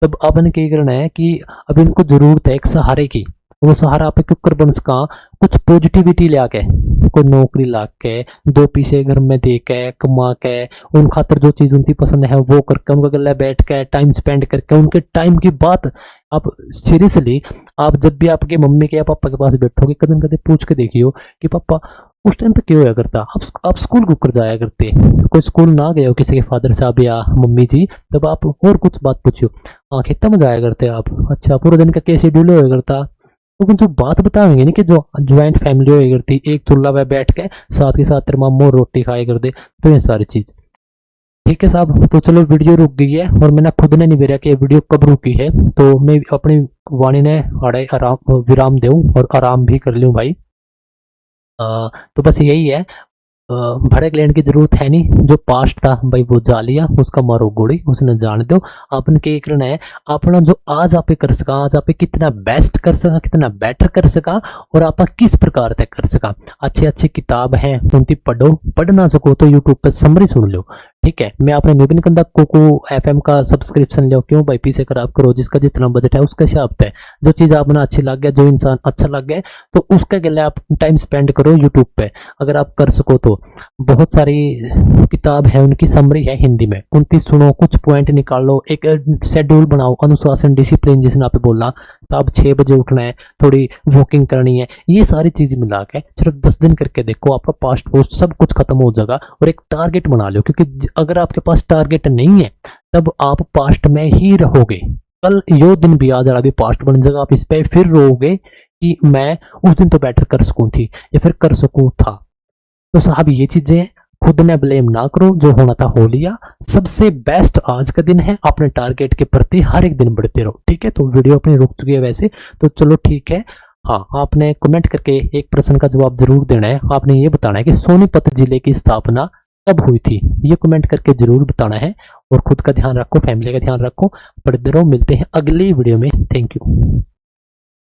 S1: तब आपने क्या करना है कि अब इनको जरूरत है एक सहारे की। वो सहारा आप क्यों बन सका, कुछ पॉजिटिविटी ले आके, कोई नौकरी ला के, दो पैसे घर में दे के, कमा के, उन खातर जो चीज उनकी पसंद है वो करके, उनका गले बैठ के टाइम स्पेंड करके, उनके टाइम की बात आप सीरियसली, आप जब भी आपके मम्मी के या पापा के पास बैठोगे, कदम कदम पूछ के देखियो कि पापा उस टाइम पे क्यों होया करता, आप स्कूल को कर जाया करते, कोई स्कूल ना गए हो किसी के फादर साहब या मम्मी जी, तब आप और कुछ बात पूछियो, खेतों में जाया करते आप, अच्छा पूरे दिन का क्या शेड्यूल होया करता। तो जो बात बताएंगे ना कि जो ज्वाइंट फैमिली होया करती, एक चूल्हा पे बैठ के साथ के साथ तेरे मामू रोटी खाया करते, तो ये सारी चीज, ठीक है साहब। तो चलो वीडियो रुक गई है, और मैंने खुद ने नहीं बेरा कि ये वीडियो कब रुकी है, तो मैं अपनी वाणी ने आड़े आराम विराम दूं और आराम भी कर लूं भाई। तो बस यही है, भड़क लेने की जरूरत है नहीं। जो पास्ट था भाई वो जा लिया, उसका मारो गोली, उसने जान दो। आपने क्या करना है, अपना जो आज आप कर सका, आज आप कितना बेस्ट कर सका, कितना बेटर कर सका, और आप किस प्रकार तक कर सका। अच्छी अच्छी किताब है उनकी पढ़ो, पढ़ ना सको तो यूट्यूब पर समरी सुन लो, ठीक है। मैं आपने निबिन कंदा कोको एफएम का सब्सक्रिप्शन लो, क्यों भाई पीछे खराब करो, जिसका जितना बजट है उसके हिसाब से जो चीज आपने अच्छी लग गया, जो इंसान अच्छा लग गया, तो उसके गले आप टाइम स्पेंड करो यूट्यूब पे, अगर आप कर सको तो। बहुत सारी किताब है, उनकी समरी है हिंदी में, उनकी सुनो, कुछ पॉइंट निकाल लो, एक शेड्यूल बनाओ, अनुशासन, डिसिप्लिन, जिसने आप बोला साहब 6 बजे उठना है, थोड़ी वॉकिंग करनी है, ये सारी चीज मिला के सिर्फ 10 दिन करके देखो, आपका पास्ट पोस्ट सब कुछ खत्म हो जाएगा। और एक टारगेट बना लो, क्योंकि अगर आपके पास टारगेट नहीं है तब आप पास्ट में ही रहोगे। कल यो दिन भी आ जाएगा, भी पास्ट बन जाएगा, आप इस पे फिर रहोगे कि मैं उस दिन तो बेटर कर सकूं थी या फिर कर सकूं था। तो साहब ये चीजें खुद में ब्लेम ना करो, जो होना था हो लिया। सबसे बेस्ट आज का दिन है, अपने टारगेट के प्रति हर एक दिन बढ़ते रहो, ठीक है। तो वीडियो अपनी रुक चुकी है वैसे, तो चलो ठीक है। हाँ, आपने कमेंट करके एक प्रश्न का जवाब जरूर देना है। आपने ये बताना है कि सोनीपत जिले की स्थापना कब हुई थी, ये कमेंट करके जरूर बताना है। और खुद का ध्यान रखो, फैमिली का ध्यान रखो, पढ़ते रहो। मिलते हैं अगली वीडियो में। Thank you.